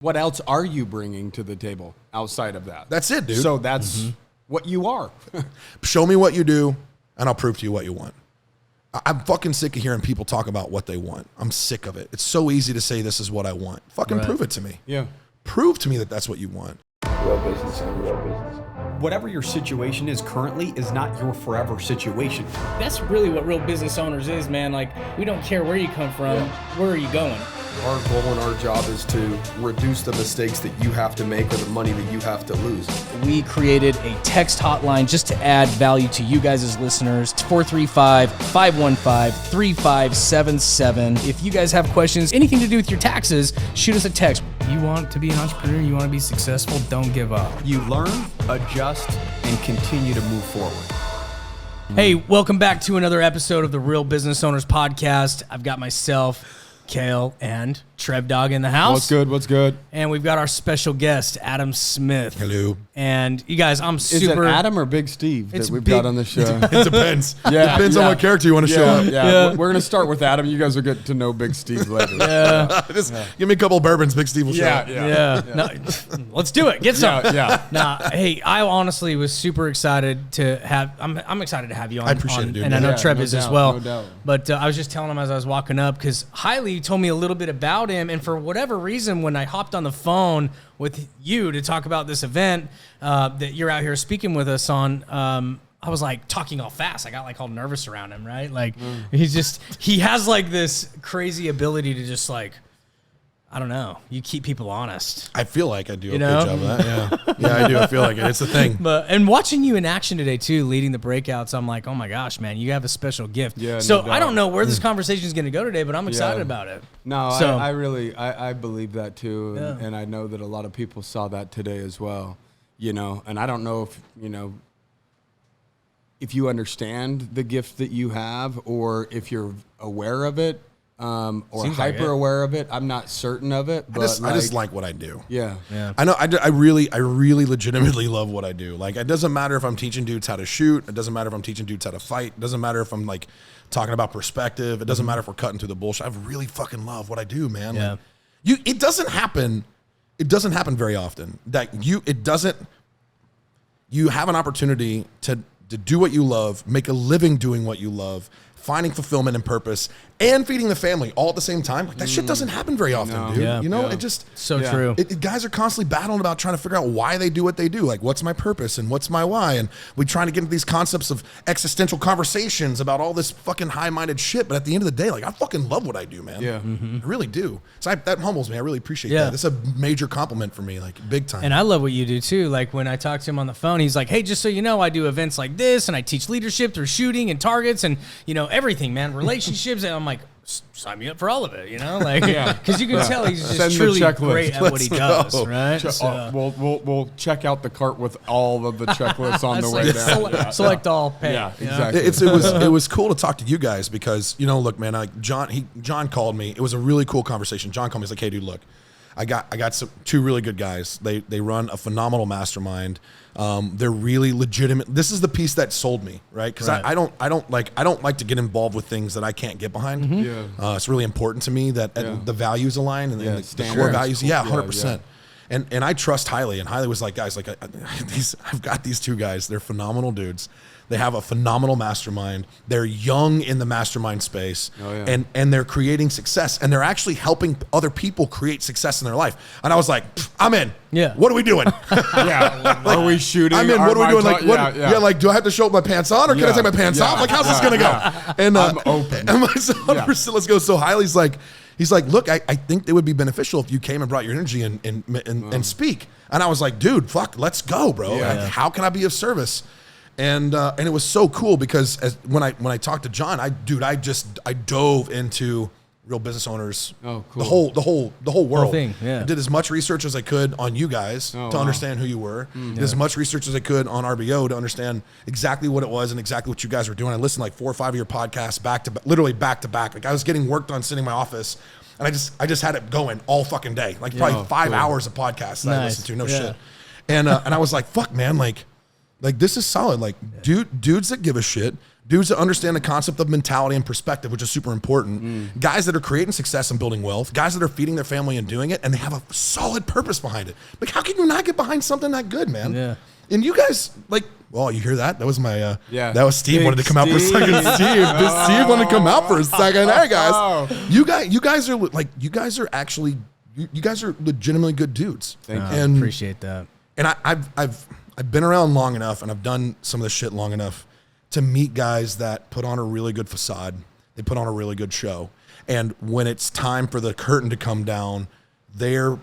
What else are you bringing to the table outside of that? That's it, dude. So that's what you are. Show me what you do, and I'll prove to you what you want. I'm fucking sick of hearing people talk about what they want. I'm sick of it. It's so easy to say this is what I want. Fucking prove it to me. Yeah. Prove to me that that's what you want. Real business. Whatever your situation is currently is not your forever situation. That's really what real business owners is, man. Like, we don't care where you come from, where are you going? Our goal and our job is to reduce the mistakes that you have to make or the money that you have to lose. We created a text hotline just to add value to you guys as listeners. It's 435-515-3577. If you guys have questions, anything to do with your taxes, shoot us a text. You want to be an entrepreneur, you want to be successful, don't give up. You learn, adjust, and continue to move forward. Hey, welcome back to another episode of the Real Business Owners Podcast. I've got myself, Kale, and Trev Dog in the house. What's good? What's good? And we've got our special guest, Adam Smith. Hello. And you guys, I'm Is it super... Adam or Big Steve It's that we've Big- got on the show? It depends. Yeah, Depends on what character you want to show up. Yeah. We're going to start with Adam. You guys will get to know Big Steve later. Just give me a couple of bourbons, Big Steve will show up. Yeah. No, let's do it. Get some. Yeah. Nah, hey, I honestly was super excited to have... I'm excited to have you on. I appreciate it, dude. And I know Yeah, Trev no is as doubt, well. no doubt. But I was just telling him as I was walking up, because Hailey told me a little bit about him, and for whatever reason, when I hopped on the phone with you to talk about this event that you're out here speaking with us on, I was like talking all fast. I got like all nervous around him, right? Like he has like this crazy ability to just like, I don't know. You keep people honest. I feel like I do a good know? job of that. Yeah. Yeah, I do. I feel like it. It's a thing. And watching you in action today too, leading the breakouts, I'm like, oh my gosh, man, you have a special gift. Yeah, so no doubt. I don't know where this conversation is going to go today, but I'm excited about it. No, So- I really believe that too. Yeah. And I know that a lot of people saw that today as well, and I don't know if you understand the gift that you have or if you're aware of it, or Seems like hyper aware of it. I'm not certain of it, but I just like what I do. yeah. I know. I really legitimately love what I do. Like, it doesn't matter if I'm teaching dudes how to shoot. It doesn't matter if I'm teaching dudes how to fight. It doesn't matter if I'm like talking about perspective. It doesn't matter if we're cutting through the bullshit. I really fucking love what I do, man. Yeah. Like, it doesn't happen. It doesn't happen very often that you have an opportunity to do what you love, make a living doing what you love, finding fulfillment and purpose, and feeding the family all at the same time. Like, that shit doesn't happen very often, No. dude. Yeah. You know, Yeah. it just... So Yeah. true. Guys are constantly battling about trying to figure out why they do what they do. Like, what's my purpose and what's my why? And we're trying to get into these concepts of existential conversations about all this fucking high-minded shit. But at the end of the day, like, I fucking love what I do, man. Yeah. I really do. So that humbles me. I really appreciate Yeah. that. It's a major compliment for me, like, big time. And I love what you do too. Like when I talk to him on the phone, he's like, hey, just so you know, I do events like this and I teach leadership through shooting and targets and, everything, man, relationships. And I'm like, sign me up for all of it, like, because you can tell he's just Send the truly checklist. great at what he Let's does, go. right? So, We'll check out the cart with all of the checklists on the it's way like down. select all, pay. Yeah, you know? exactly. It was cool to talk to you guys because, look, man, like John called me. It was a really cool conversation. John called me. He's like, hey, dude, look, I got two really good guys. They run a phenomenal mastermind. They're really legitimate. This is the piece that sold me, right? Because I don't like to get involved with things that I can't get behind. Yeah. It's really important to me that the values align and the core standards. values. Cool. Yeah, Yeah, 100%. And I trust Hailey, and Hailey was like, guys, like I've got these two guys. They're phenomenal dudes. They have a phenomenal mastermind. They're young in the mastermind space, and they're creating success, and they're actually helping other people create success in their life. And I was like, I'm in. Yeah. What are we doing? Are we shooting? I'm in. What are we doing? Like, what? Yeah. Like, do I have to show up my pants on, or can I take my pants off? Like, how's this gonna go? And I'm open. And my son, 100%, let's go. So Hailey's like, he's like, look, I think it would be beneficial if you came and brought your energy and speak. And I was like, dude, fuck, let's go, bro. Yeah. Like, how can I be of service? And it was so cool because when I talked to John, I dove into real business owners, Oh, cool. the whole world. thing, yeah. I did as much research as I could on you guys to understand who you were. Did as much research as I could on RBO to understand exactly what it was and exactly what you guys were doing. I listened to like 4 or 5 of your podcasts literally back to back. Like, I was getting work done sitting in my office, and I just had it going all fucking day. Like, probably 5 hours of podcasts that I listened to. No shit. And I was like, fuck, man, like this is solid. Like, dudes that give a shit, dudes that understand the concept of mentality and perspective, which is super important, guys that are creating success and building wealth, guys that are feeding their family and doing it, and they have a solid purpose behind it. Like, how can you not get behind something that good, man? Yeah. And you guys, like, well, you hear that? That was my, Yeah. that was Steve Big wanted to come out for a second. Steve wanted to come out for a second. Hey, guys. You guys are like, you guys are actually, you guys are legitimately good dudes. Thank I you. And appreciate that. And I've been around long enough, and I've done some of this shit long enough to meet guys that put on a really good facade. They put on a really good show. And when it's time for the curtain to come down, their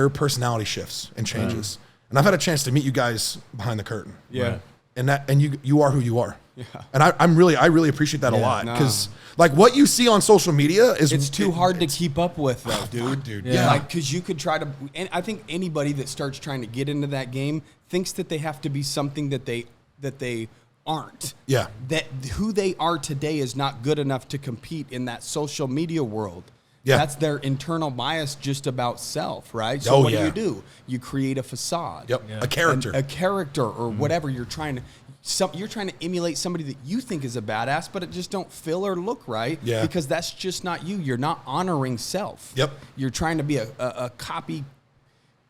personality shifts and changes. And I've had a chance to meet you guys behind the curtain. Yeah. And you are who you are. Yeah. And I really appreciate that a lot, because like what you see on social media is It's too hard to keep up with, though, dude. dude. Yeah. Like, because you could try to, and I think anybody that starts trying to get into that game thinks that they have to be something that they aren't. Yeah. That who they are today is not good enough to compete in that social media world. Yeah. That's their internal bias just about self, right? So Oh, what yeah. do? You create a facade. Yep. Yeah. A character. A character or whatever you're trying to. You're trying to emulate somebody that you think is a badass, but it just don't feel or look right. Yeah. Because that's just not you. You're not honoring self. Yep. You're trying to be a copy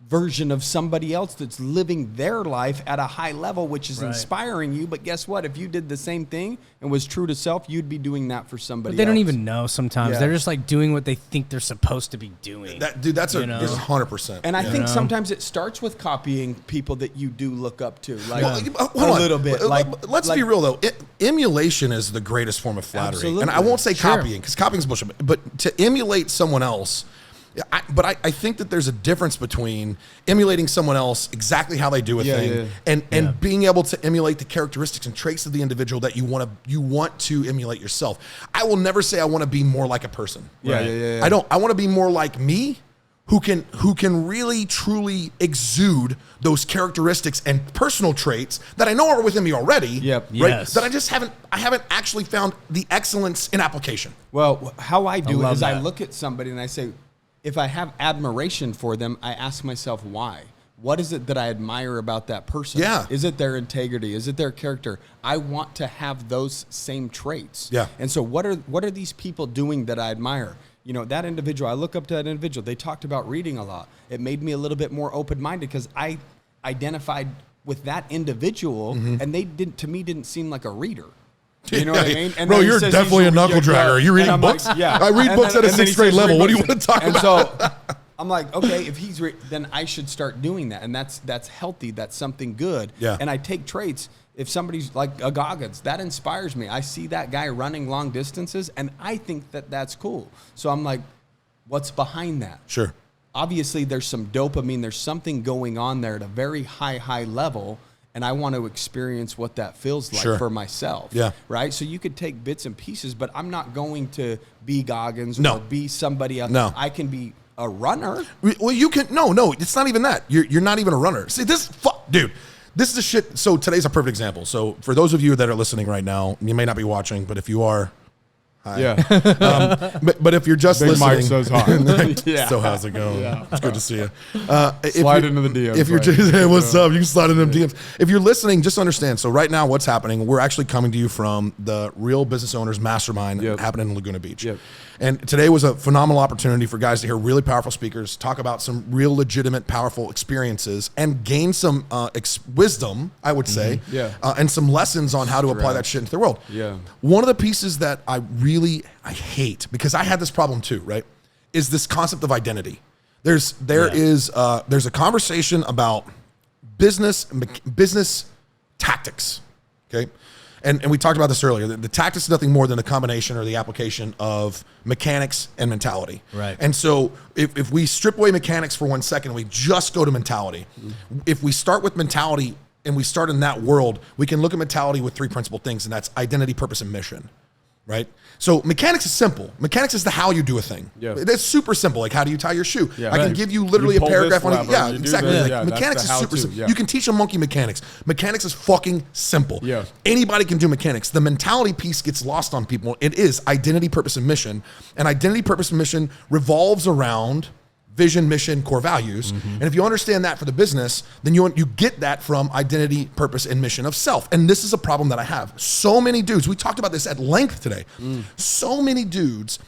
version of somebody else that's living their life at a high level, which is Right. inspiring you. But guess what? If you did the same thing and was true to self, you'd be doing that for somebody But they don't else. even know sometimes. Yeah. They're just like doing what they think they're supposed to be doing. That's You know? 100%. And I think know? sometimes it starts with copying people that you do look up to, like Hold a on. little bit. Let's be real though. Emulation is the greatest form of flattery, Absolutely. and I won't say Sure. copying, because copying is bullshit. But to emulate someone else, I think that there's a difference between emulating someone else exactly how they do a thing, and being able to emulate the characteristics and traits of the individual that you want to emulate yourself. I will never say I want to be more like a person. Yeah. I want to be more like me, who can really truly exude those characteristics and personal traits that I know are within me already. Yep. Right. Yes. That I haven't actually found the excellence in application. Well, how I do it love is I that. look at somebody and I say, if I have admiration for them, I ask myself why. What is it that I admire about that person? Yeah. Is it their integrity? Is it their character? I want to have those same traits. Yeah. And so what are these people doing that I admire? You know, that individual, I look up to that individual. They talked about reading a lot. It made me a little bit more open-minded because I identified with that individual, and they didn't seem like a reader. You know what I mean? And Bro, then he you're says definitely he's a knuckle dragger. Are you and reading I'm like, books? yeah. I read And books then- at a and then he sixth grade says level. read What do you books. want to talk And about? so I'm like, okay, if he's then I should start doing that, and that's healthy. That's something good. Yeah. And I take traits. If somebody's like a Goggins, that inspires me. I see that guy running long distances, and I think that that's cool. So I'm like, what's behind that? Sure. Obviously, there's some dopamine. There's something going on there at a very high level, and I want to experience what that feels like Sure. for myself. Yeah. Right? So you could take bits and pieces, but I'm not going to be Goggins No. or be somebody else. No. I can be a runner. Well, you can no. It's not even that. You're not even a runner. See dude. This is the shit. So today's a perfect example. So for those of you that are listening right now, you may not be watching, but if you are, hi. Yeah. But if you're just Big listening, Mike says hi. Yeah. So how's it going? It's good to see you. Slide into the DMs. If you're just, hey, what's up? You can slide in them DMs. If you're listening, just understand. So right now, what's happening? We're actually coming to you from the Real Business Owners Mastermind happening in Laguna Beach. Yep. And today was a phenomenal opportunity for guys to hear really powerful speakers talk about some real legitimate, powerful experiences and gain some wisdom, I would say, and some lessons on how to apply that shit into their world. Yeah. One of the pieces that I hate, because I had this problem too, right, is this concept of identity. There's a conversation about business tactics, okay? And we talked about this earlier. The tactics is nothing more than the combination or the application of mechanics and mentality. Right. And so if we strip away mechanics for 1 second, we just go to mentality. If we start with mentality and we start in that world, we can look at mentality with 3 principal things, and that's identity, purpose, and mission. Right? So mechanics is simple. Mechanics is the how you do a thing. Yeah. It's super simple. Like, how do you tie your shoe? Yeah. I can Right. give you literally You a pull paragraph this on it. lever, Yeah, you do exactly. this. Like, Yeah, that's mechanics the is super how-to. simple. Yeah. You can teach a monkey mechanics. Mechanics is fucking simple. Yeah. Anybody can do mechanics. The mentality piece gets lost on people. It is identity, purpose, and mission. And identity, purpose, and mission revolves around vision, mission, core values. And if you understand that for the business, then you get that from identity, purpose, and mission of self. And this is a problem that I have. So many dudes, we talked about this at length today. So many dudes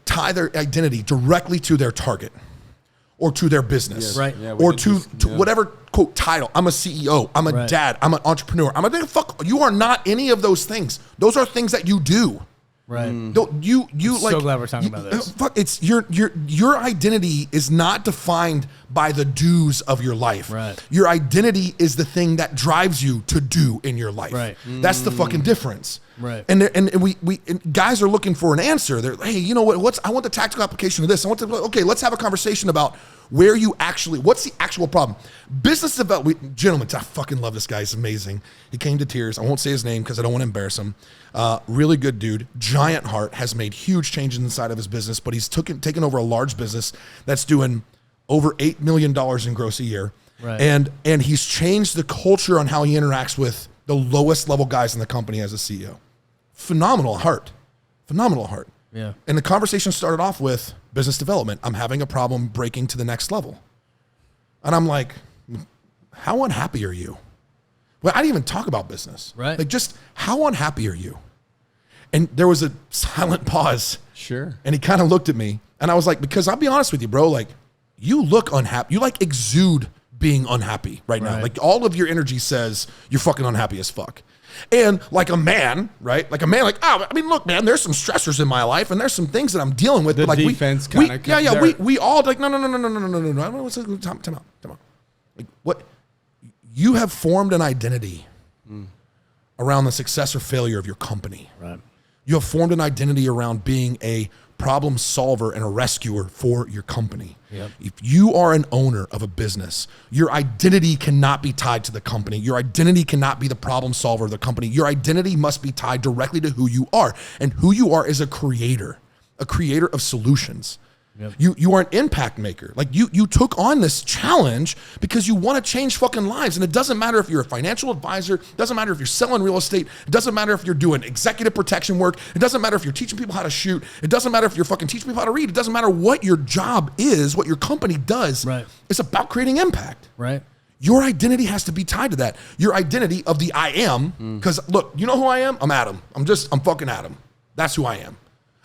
tie their identity directly to their target or to their business, Right. Yeah, or to whatever quote title. I'm a CEO, I'm a Right. dad, I'm an entrepreneur. I'm a fuck. You are not any of those things. Those are things that you do. Right. You So glad we're talking about this. Fuck, it's your identity is not defined by the do's of your life. Right. Your identity is the thing that drives you to do in your life. Right. That's the fucking difference. Right. And we guys are looking for an answer. They're hey, you know what? I want the tactical application of this. Okay, let's have a conversation about where you actually, what's the actual problem? Business development, gentlemen, I fucking love this guy. He's amazing. He came to tears. I won't say his name because I don't want to embarrass him. Really good dude, giant heart, has made huge changes inside of his business, but he's taken over a large business that's doing over $8 million in gross a year. Right. And he's changed the culture on how he interacts with the lowest level guys in the company as a CEO. Phenomenal heart. Yeah. And the conversation started off with business development. I'm having a problem breaking to the next level. And I'm like, how unhappy are you? Well, I didn't even talk about business. Right. Like, just how unhappy are you? And there was a silent pause. Sure. And he kind of looked at me. And I was like, because I'll be honest with you, bro, like, you look unhappy. You like exude being unhappy right now. Right. Like, all of your energy says you're fucking unhappy as fuck. And like a man, right? Like a man, like, oh, I mean, look, man, there's some stressors in my life and there's some things that I'm dealing with. The but like defense kinda we all like, no. I don't know what's time out. Like, what? You have formed an identity around the success or failure of your company. Right. You have formed an identity around being a problem solver and a rescuer for your company. Yep. If you are an owner of a business, your identity cannot be tied to the company. Your identity cannot be the problem solver of the company. Your identity must be tied directly to who you are. And who you are is a creator of solutions. Yep. You are an impact maker. Like you took on this challenge because you want to change fucking lives. And it doesn't matter if you're a financial advisor. It doesn't matter if you're selling real estate. It doesn't matter if you're doing executive protection work. It doesn't matter if you're teaching people how to shoot. It doesn't matter if you're fucking teaching people how to read. It doesn't matter what your job is, what your company does. Right. It's about creating impact. Right. Your identity has to be tied to that. Your identity of the I am. Because look, you know who I am? I'm Adam. I'm fucking Adam. That's who I am.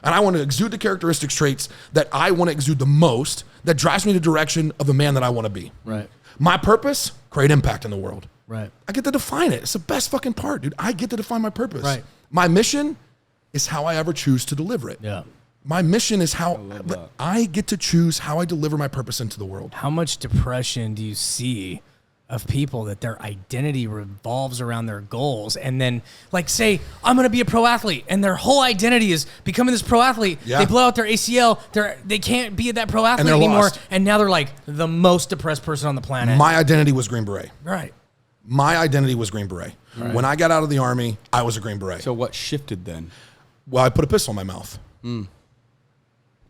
And I want to exude the characteristics, traits that I want to exude the most, that drives me in the direction of the man that I want to be. Right. My purpose, create impact in the world. Right. I get to define it. It's the best fucking part, dude. I get to define my purpose. Right. My mission is how I ever choose to deliver it. Yeah. My mission is how love that. I get to choose how I deliver my purpose into the world. How much depression do you see of people that their identity revolves around their goals, and then like say I'm going to be a pro athlete and their whole identity is becoming this pro athlete. Yeah. They blow out their ACL, they can't be that pro athlete they're anymore, lost. and now they're like the most depressed person on the planet. My identity was Green Beret. Right. My identity was Green Beret. When I got out of the Army, I was a Green Beret. So what shifted then? Well, I put a pistol in my mouth.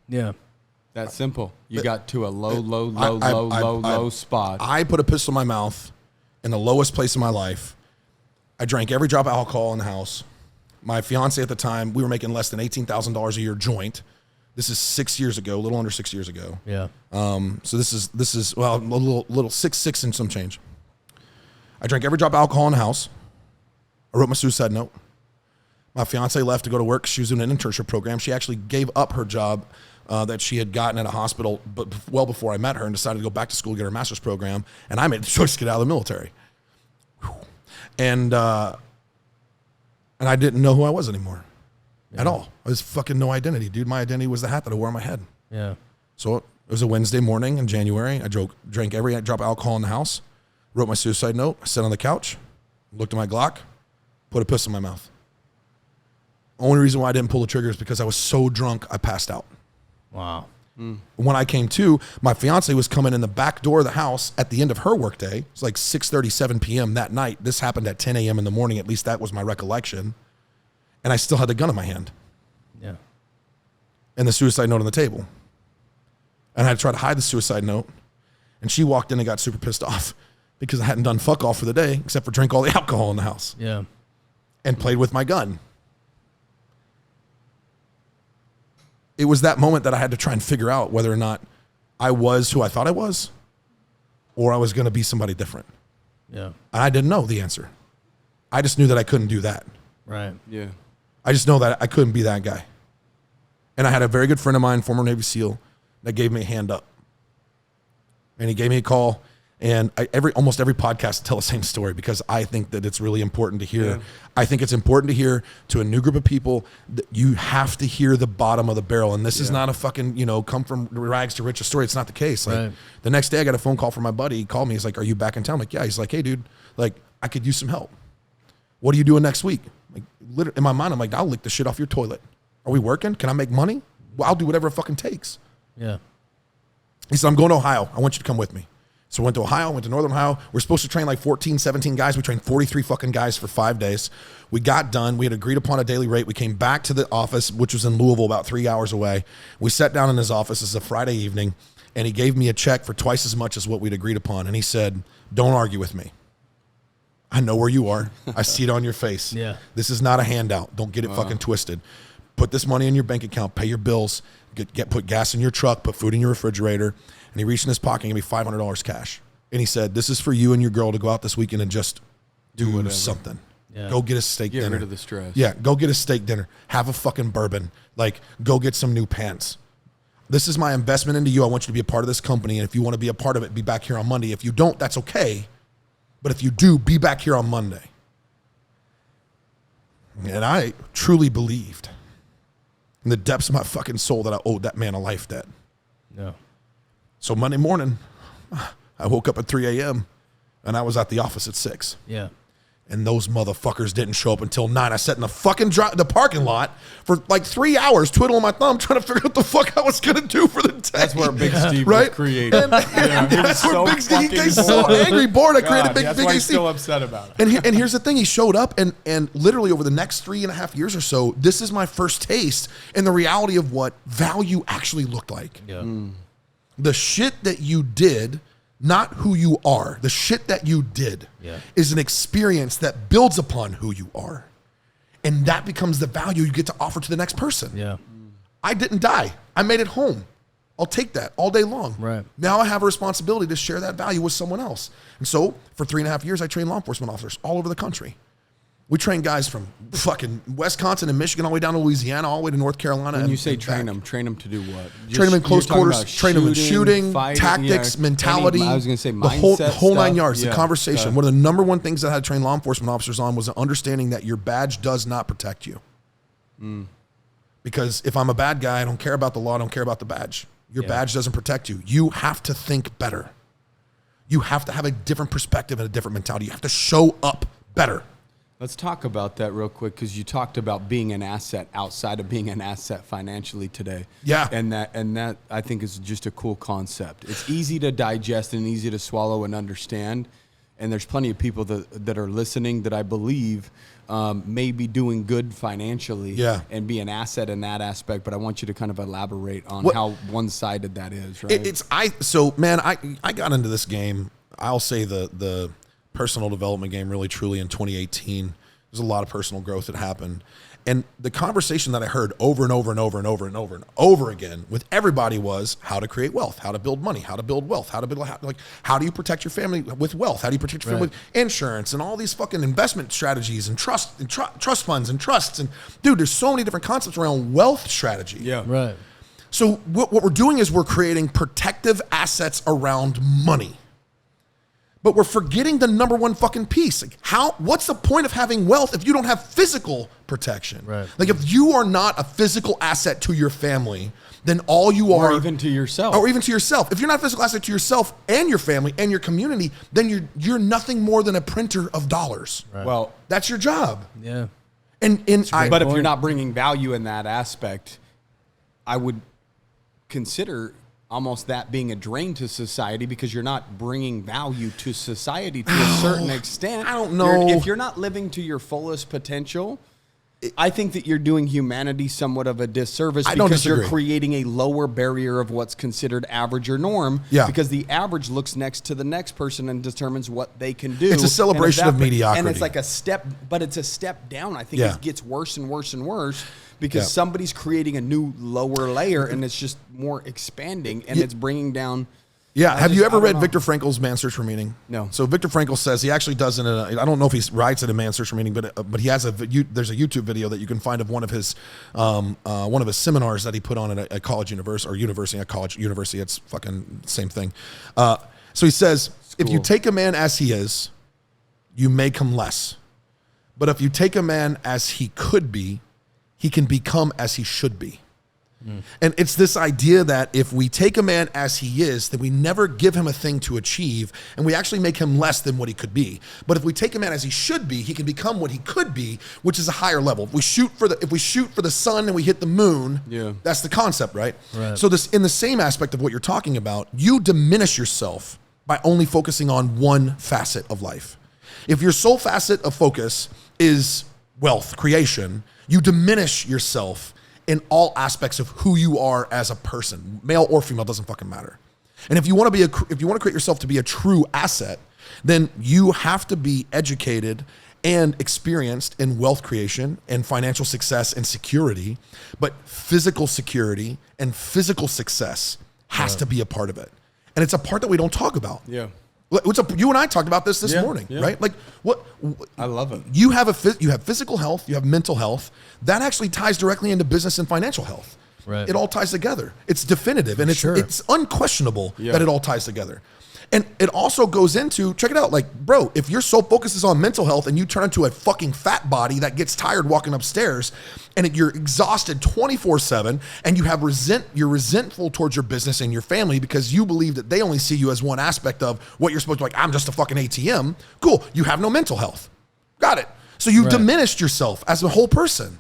Yeah. That simple. You got to a low I spot. I put a pistol in my mouth in the lowest place in my life. I drank every drop of alcohol in the house. My fiance at the time, we were making less than $18,000 a year joint. This is 6 years ago, a little under 6 years ago. Yeah. So this is well, a little six and some change. I drank every drop of alcohol in the house. I wrote my suicide note. My fiance left to go to work. She was doing an internship program. She actually gave up her job that she had gotten at a hospital, but well before I met her, and decided to go back to school to get her master's program. And I made the choice to get out of the military. Whew. And I didn't know who I was anymore at all. I was fucking no identity, dude. My identity was the hat that I wore on my head. Yeah. So it was a Wednesday morning in January. I drank every drop of alcohol in the house, wrote my suicide note, I sat on the couch, looked at my Glock, put a pistol in my mouth. Only reason why I didn't pull the trigger is because I was so drunk I passed out. Wow. When I came to, my fiance was coming in the back door of the house at the end of her workday. It was like 6:30, 7 p.m. that night. This happened at 10 a.m. in the morning. At least that was my recollection. And I still had the gun in my hand Yeah. and the suicide note on the table. And I had to try to hide the suicide note. And she walked in and got super pissed off because I hadn't done fuck all for the day except for drink all the alcohol in the house Yeah. and played with my gun. It was that moment that I had to try and figure out whether or not I was who I thought I was, or I was going to be somebody different. Yeah. And I didn't know the answer. I just knew that I couldn't do that. Right. Yeah. I just know that I couldn't be that guy. And I had a very good friend of mine, former Navy SEAL, that gave me a hand up. And he gave me a call. And almost every podcast tell the same story because I think that it's really important to hear. Yeah. I think it's important to hear to a new group of people that you have to hear the bottom of the barrel. And this is not a fucking, come from rags to riches story. It's not the case. Like the next day I got a phone call from my buddy. He called me. He's like, are you back in town? I'm like, yeah. He's like, hey dude, like I could use some help. What are you doing next week? Like literally in my mind, I'm like, I'll lick the shit off your toilet. Are we working? Can I make money? Well, I'll do whatever it fucking takes. Yeah. He said, I'm going to Ohio. I want you to come with me. So I went to Ohio, went to Northern Ohio. We're supposed to train like 14, 17 guys. We trained 43 fucking guys for 5 days. We got done. We had agreed upon a daily rate. We came back to the office, which was in Louisville, about 3 hours away. We sat down in his office. It's a Friday evening, and he gave me a check for twice as much as what we'd agreed upon. And he said, don't argue with me. I know where you are. I see it on your face. Yeah. This is not a handout. Don't get it fucking twisted. Put this money in your bank account. Pay your bills. Put gas in your truck. Put food in your refrigerator. And he reached in his pocket and gave me $500 cash. And he said, this is for you and your girl to go out this weekend and just do something. Yeah. Go get a steak dinner. Get rid of the stress. Yeah, go get a steak dinner. Have a fucking bourbon. Like, go get some new pants. This is my investment into you. I want you to be a part of this company. And if you want to be a part of it, be back here on Monday. If you don't, that's okay. But if you do, be back here on Monday. And I truly believed in the depths of my fucking soul that I owed that man a life debt. Yeah. So Monday morning, I woke up at 3 a.m. and I was at the office at 6. Yeah. And those motherfuckers didn't show up until 9. I sat in the fucking the parking lot for like 3 hours, twiddling my thumb, trying to figure out what the fuck I was going to do for the day. That's where Big Steve was created. That's where Big Steve gets so angry, bored. I created Big Steve. That's why he's Steve. still upset about it. And here's the thing. He showed up and literally over the next 3.5 years or so, this is my first taste in the reality of what value actually looked like. Yeah. The shit that you did, not who you are. The shit that you did is an experience that builds upon who you are. And that becomes the value you get to offer to the next person. Yeah. I didn't die. I made it home. I'll take that all day long. Right. Now I have a responsibility to share that value with someone else. And so for 3.5 years, I trained law enforcement officers all over the country. We train guys from fucking Wisconsin and Michigan all the way down to Louisiana, all the way to North Carolina. When you say train them to do what? Train them in close quarters, train them in shooting, fighting, tactics, mentality. I was going to say mindset, the whole 9 yards, the conversation. One of the number one things that I had to train law enforcement officers on was the understanding that your badge does not protect you. Because if I'm a bad guy, I don't care about the law, I don't care about the badge. Your badge doesn't protect you. You have to think better. You have to have a different perspective and a different mentality. You have to show up better. Let's talk about that real quick because you talked about being an asset outside of being an asset financially today. Yeah. And that I think is just a cool concept. It's easy to digest and easy to swallow and understand. And there's plenty of people that are listening that I believe may be doing good financially and be an asset in that aspect. But I want you to kind of elaborate on how one-sided that is, right? I got into this game. I'll say the personal development game really truly in 2018. There's a lot of personal growth that happened. And the conversation that I heard over and over and over and over and over and over again with everybody was how to create wealth, how to build money, how to build wealth, how do you protect your family with wealth? How do you protect your family with insurance and all these fucking investment strategies and trust funds and trusts. And dude, there's so many different concepts around wealth strategy. Yeah. Right. So what we're doing is we're creating protective assets around money. But we're forgetting the number one fucking piece. Like what's the point of having wealth if you don't have physical protection? Right. Like if you are not a physical asset to your family, then all you are... Or even to yourself. Or even to yourself. If you're not a physical asset to yourself and your family and your community, then you're nothing more than a printer of dollars. Right. Well, that's your job. Yeah. But if you're not bringing value in that aspect, I would consider almost that being a drain to society because you're not bringing value to society to a certain extent. I don't know. If you're not living to your fullest potential, I think that you're doing humanity somewhat of a disservice because you're creating a lower barrier of what's considered average or norm. Yeah. Because the average looks next to the next person and determines what they can do. It's a celebration of mediocrity. And it's like a step, but it's a step down. I think it gets worse and worse and worse because somebody's creating a new lower layer and it's just more expanding and it's bringing down. Yeah. Have you ever read Viktor Frankl's Man's Search for Meaning? No. So Viktor Frankl says he actually does it in I don't know if he writes it in Man's Search for Meaning, but he has there's a YouTube video that you can find of one of his seminars that he put on at a college university. It's fucking same thing. So he says, if you take a man as he is, you make him less. But if you take a man as he could be, he can become as he should be. And it's this idea that if we take a man as he is, then we never give him a thing to achieve, and we actually make him less than what he could be. But if we take a man as he should be, he can become what he could be, which is a higher level. If we shoot for the sun and we hit the moon, that's the concept, right? So this, in the same aspect of what you're talking about, you diminish yourself by only focusing on one facet of life. If your sole facet of focus is wealth creation, you diminish yourself in all aspects of who you are as a person, male or female, doesn't fucking matter. And if you want to create yourself to be a true asset, then you have to be educated and experienced in wealth creation and financial success and security, but physical security and physical success has to be a part of it. And it's a part that we don't talk about. Yeah. You and I talked about this morning, right? Like what? I love it. You have physical health, you have mental health. That actually ties directly into business and financial health. Right. It all ties together. It's definitive and it's unquestionable that it all ties together. And it also goes into, check it out, like, bro, if your sole focus is on mental health and you turn into a fucking fat body that gets tired walking upstairs and you're exhausted 24/7 and you're resentful towards your business and your family because you believe that they only see you as one aspect of what you're supposed to, like, I'm just a fucking ATM. Cool. You have no mental health. Got it. So you've diminished yourself as a whole person.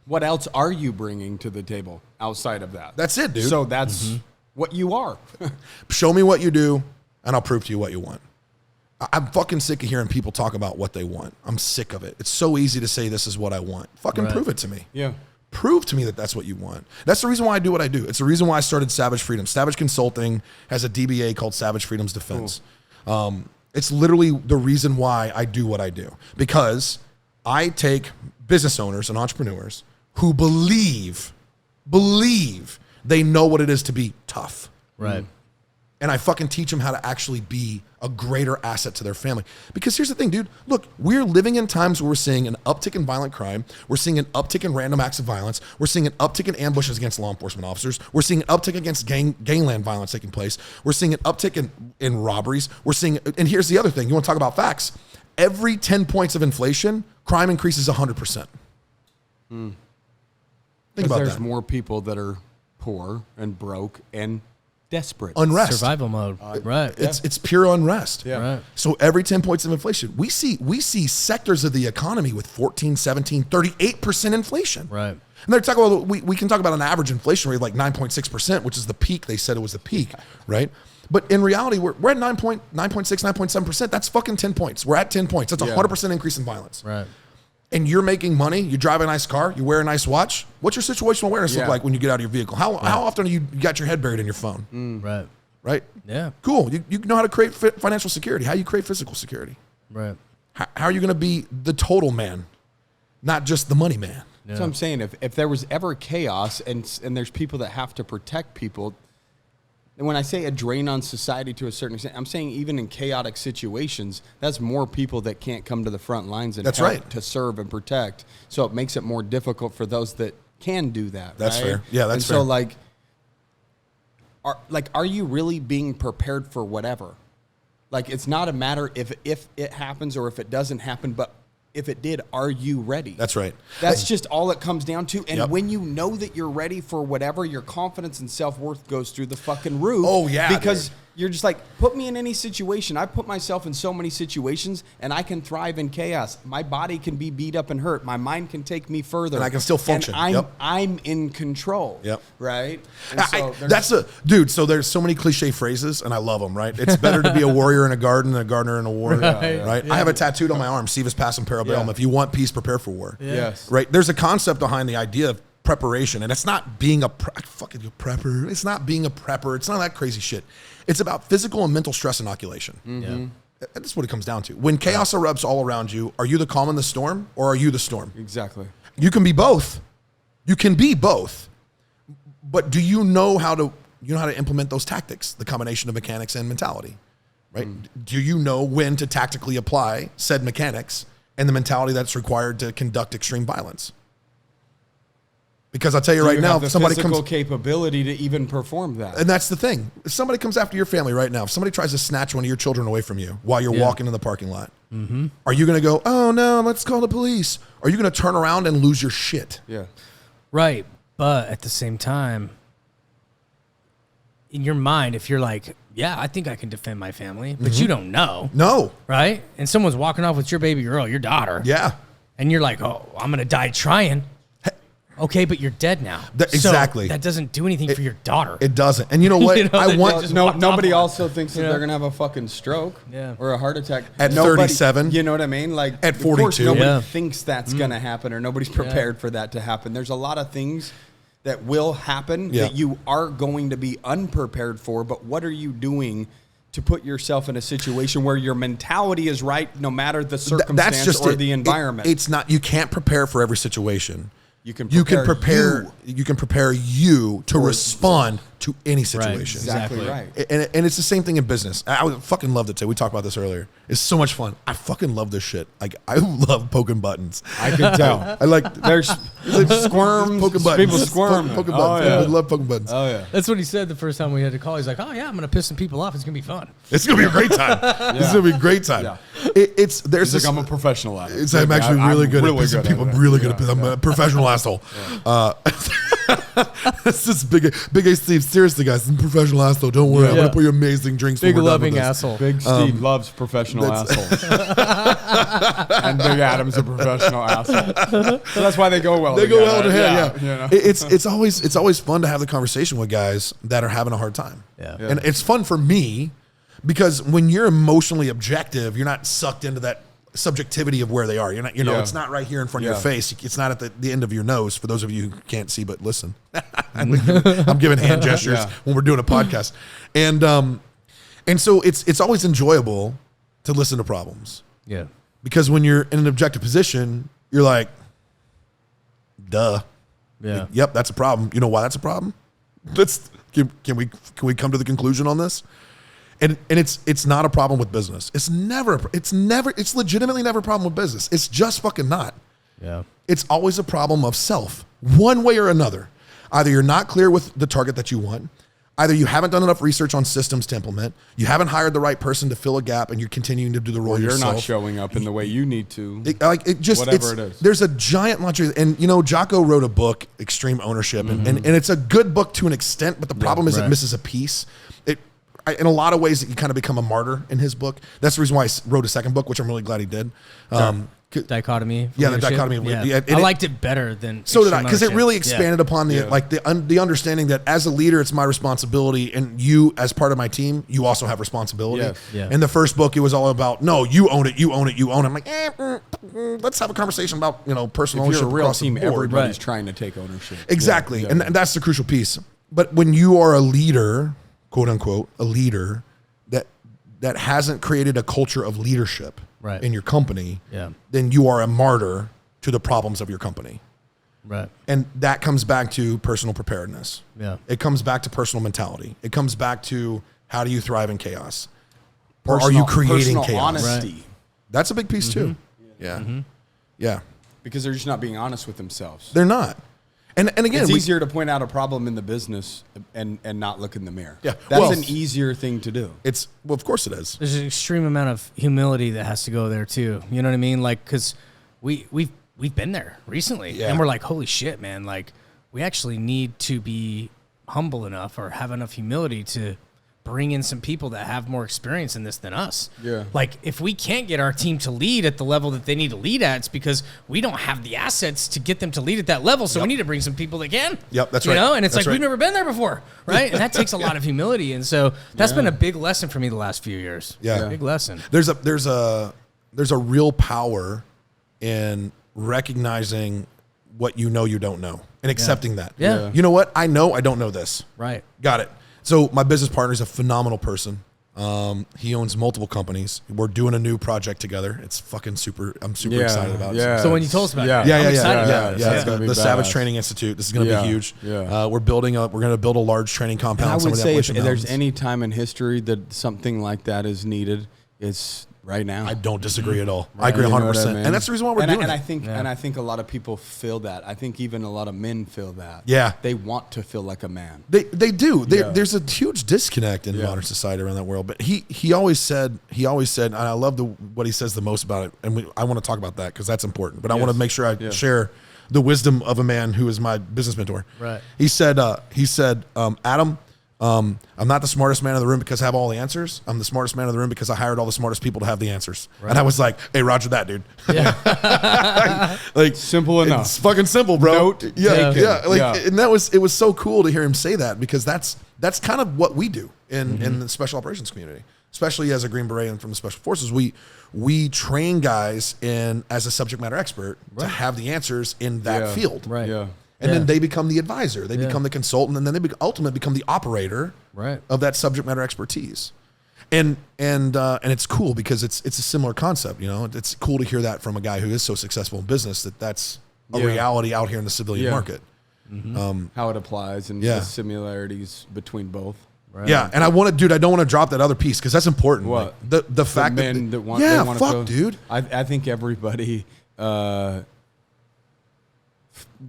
What else are you bringing to the table outside of that? That's it, dude. So that's what you are. Show me what you do, and I'll prove to you what you want. I'm fucking sick of hearing people talk about what they want. I'm sick of it. It's so easy to say this is what I want. Fucking prove it to me. Yeah. Prove to me that that's what you want. That's the reason why I do what I do. It's the reason why I started Savage Freedom. Savage Consulting has a DBA called Savage Freedom's Defense. It's literally the reason why I do what I do. Because I take business owners and entrepreneurs who believe they know what it is to be tough. Right. And I fucking teach them how to actually be a greater asset to their family. Because here's the thing, dude. Look, we're living in times where we're seeing an uptick in violent crime. We're seeing an uptick in random acts of violence. We're seeing an uptick in ambushes against law enforcement officers. We're seeing an uptick against gangland violence taking place. We're seeing an uptick in robberies. And here's the other thing. You want to talk about facts. Every 10 points of inflation, crime increases 100%. Think about There's that. more people that are poor and broke and desperate. Unrest. Survival mode. Right. It's pure unrest. Yeah. Right. So every 10 points of inflation, we see sectors of the economy with 14, 17, 38% inflation. Right. And they're talking about, we can talk about an average inflation rate of like 9.6%, which is the peak. They said it was the peak, right? But in reality, we're at 9.6, 9.7%. That's fucking 10 points. We're at 10 points. That's a 100% increase in violence. Right. And you're making money, you drive a nice car, you wear a nice watch. What's your situational awareness look like when you get out of your vehicle? How often you got your head buried in your phone? Right. Right? Yeah. Cool. You know how to create financial security. How you create physical security. Right. How are you going to be the total man, not just the money man? That's what I'm saying. If there was ever chaos and there's people that have to protect people, and when I say a drain on society to a certain extent, I'm saying even in chaotic situations, that's more people that can't come to the front lines and help to serve and protect. So it makes it more difficult for those that can do that. That's right? fair. Yeah, that's fair. fair. So are you really being prepared for whatever? Like, it's not a matter if it happens or if it doesn't happen, but if it did, are you ready? That's right. That's just all it comes down to. And when you know that you're ready for whatever, your confidence and self-worth goes through the fucking roof. Oh, yeah. Because you're just like, put me in any situation. I put myself in so many situations and I can thrive in chaos. My body can be beat up and hurt. My mind can take me further. And I can still function. And I'm in control. Yep. Right? And so dude, so there's so many cliche phrases and I love them, right? It's better to be a warrior in a garden than a gardener in a war, right? Yeah. I have a tattooed on my arm, Sivas Pacem Parabellum. If you want peace, prepare for war. Yes. Right? There's a concept behind the idea of preparation, and it's not being a prepper. It's not being a prepper. It's not that crazy shit. It's about physical and mental stress inoculation. Yeah. That's what it comes down to. When chaos erupts all around you, are you the calm in the storm or are you the storm? Exactly. You can be both, You can be both, but do you know how to implement those tactics, the combination of mechanics and mentality, right? Do you know when to tactically apply said mechanics and the mentality that's required to conduct extreme violence? Because I'll tell you right now, if somebody physical comes, capability to even perform that. and that's the thing. If somebody comes after your family right now, if somebody tries to snatch one of your children away from you while you're walking in the parking lot, are you going to go, oh no, let's call the police? Or are you going to turn around and lose your shit? Yeah. Right. But at the same time, in your mind, if you're like, yeah, I think I can defend my family, but you don't know. No. Right? And someone's walking off with your baby girl, your daughter. Yeah. And you're like, oh, I'm going to die trying. Okay, but you're dead now. Exactly. So that doesn't do anything for your daughter. It doesn't. And you know what? You know, I want just Nobody walked off also thinks that they're going to have a fucking stroke or a heart attack. At Nobody, 37. You know what I mean? Like At of course 42. nobody thinks that's going to happen or nobody's prepared for that to happen. There's a lot of things that will happen that you are going to be unprepared for, but what are you doing to put yourself in a situation where your mentality is right no matter the circumstance or the environment? It's not, you can't prepare for every situation. You can prepare you to respond to any situation. Exactly right. And it's the same thing in business. I would fucking loved it too. We talked about this earlier. It's so much fun. I fucking love this shit. Like, I love poking buttons. I can tell. I like there's squirms. poking buttons. People squirm. Poking buttons. I love poking buttons. Oh yeah. That's what he said the first time we had to call. He's like, oh yeah, I'm going to piss some people off. It's going to be fun. It's gonna be a great time. This is gonna be a great time. Yeah. There's this. I'm a professional at it. I'm actually really good at pissing people. I'm really good at it. pissing. I'm a professional asshole. This is big A Steve. Seriously, guys, I'm a professional asshole. Don't worry. I'm gonna put you amazing drinks. Big when we're done loving with this. asshole. Big Steve loves professional assholes. And Big Adam's a professional asshole. So that's why they go well They together. go well in hand. Yeah. You know? It's always fun to have the conversation with guys that are having a hard time. Yeah. And it's fun for me because when you're emotionally objective, you're not sucked into that subjectivity of where they are. You're not, it's not right here in front of your face. It's not at the end of your nose. For those of you who can't see but listen, I'm giving hand gestures when we're doing a podcast, and so it's always enjoyable to listen to problems. Yeah. Because when you're in an objective position, you're like, duh. Yeah. Yep, that's a problem. You know why that's a problem? Can we come to the conclusion on this? And it's not a problem with business. It's legitimately never a problem with business. It's just fucking not. Yeah. It's always a problem of self, one way or another. Either you're not clear with the target that you want, either you haven't done enough research on systems to implement, you haven't hired the right person to fill a gap, and you're continuing to do the role yourself. You're not showing up in the way you need to. Whatever it is. There's a giant laundry, and Jocko wrote a book, Extreme Ownership, and it's a good book to an extent, but the problem is it misses a piece. In a lot of ways, you kind of become a martyr in his book. That's the reason why I wrote a second book, which I'm really glad he did. Dichotomy. Yeah, the dichotomy. Yeah. I liked it better than. So did I, because it really expanded upon the understanding that as a leader, it's my responsibility, and you, as part of my team, you also have responsibility. Yes. Yeah. In the first book, it was all about you own it, you own it, you own it. I'm like, let's have a conversation about personal If ownership. you're a real across the team, board. everybody's trying to take ownership. Exactly, Yeah. and that's the crucial piece. But when you are a leader, quote unquote, a leader that hasn't created a culture of leadership in your company, then you are a martyr to the problems of your company. Right. And that comes back to personal preparedness. Yeah. It comes back to personal mentality. It comes back to how do you thrive in chaos? Or are you creating chaos? Honesty. Right. That's a big piece too. Yeah. Yeah. Because they're just not being honest with themselves. They're not. And again, it's easier to point out a problem in the business and not look in the mirror. Yeah. That's an easier thing to do. Of course it is. There's an extreme amount of humility that has to go there too. You know what I mean? Like, because we've been there recently, and we're like, holy shit, man! Like, we actually need to be humble enough or have enough humility to bring in some people that have more experience in this than us. Yeah. Like, if we can't get our team to lead at the level that they need to lead at, it's because we don't have the assets to get them to lead at that level. So we need to bring some people that can. Yep, that's right. You know, and it's that's like, right. we've never been there before, right? And that takes a lot of humility. And so that's been a big lesson for me the last few years. Yeah. Big lesson. There's a real power in recognizing what you don't know and accepting that. Yeah. You know what? I know I don't know this. Right. Got it. So my business partner is a phenomenal person. He owns multiple companies. We're doing a new project together. It's fucking super. I'm super excited about it. Yeah. So when you told us about it, Yeah. It's gonna be The Savage badass. Training Institute. This is going to be huge. Yeah. We're going to build a large training compound. And I would say if Appalachian there's Mountains. any time in history that something like that is needed, it's right now. I don't disagree at all. I agree You know 100%. what I mean? And that's the reason why we're and doing and it. I think a lot of people feel that. I think even a lot of men feel that. Yeah. They want to feel like a man. They do. Yeah. There's a huge disconnect in modern society around that world. But he always said, and I love what he says the most about it. And I want to talk about that because that's important. But I want to make sure I share the wisdom of a man who is my business mentor. Right. He said, Adam, I'm not the smartest man in the room because I have all the answers. I'm the smartest man in the room because I hired all the smartest people to have the answers. Right. And I was like, hey, Roger that, dude. Yeah. like Simple enough. It's fucking simple, bro. Note yeah, taken. yeah. Like, Yeah. and it was so cool to hear him say that because that's kind of what we do in the special operations community, especially as a Green Beret and from the Special Forces. We train guys as a subject matter expert to have the answers in that field. Right. Yeah. And then they become the advisor, they become the consultant, and then they ultimately become the operator of that subject matter expertise. And it's cool because it's a similar concept. You know, it's cool to hear that from a guy who is so successful in business that's a reality out here in the civilian market. How it applies and the similarities between both. Right. Yeah, and I don't want to drop that other piece because that's important. What? Like, the fact men that want, they want to go, dude. I think everybody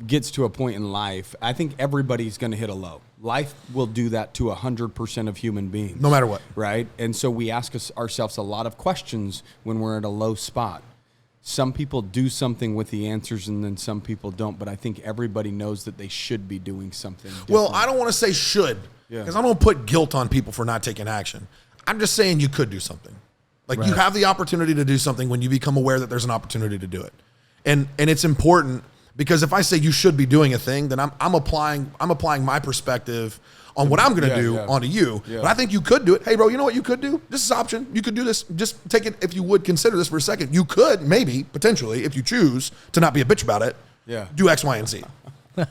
gets to a point in life. I think everybody's going to hit a low. Life will do that to 100% of human beings, No matter what. right? And so we ask ourselves a lot of questions when we're at a low spot. Some people do something with the answers, and then some people don't. But I think everybody knows that they should be doing something different. Well, I don't want to say should because I don't put guilt on people for not taking action. I'm just saying you could do something. Like you have the opportunity to do something when you become aware that there's an opportunity to do it, and it's important. Because if I say you should be doing a thing, then I'm applying my perspective on what I'm going to do onto you. Yeah. But I think you could do it. Hey, bro, you know what you could do? This is an option. You could do this. Just take it if you would consider this for a second. You could maybe potentially, if you choose to not be a bitch about it, do X, Y, and Z.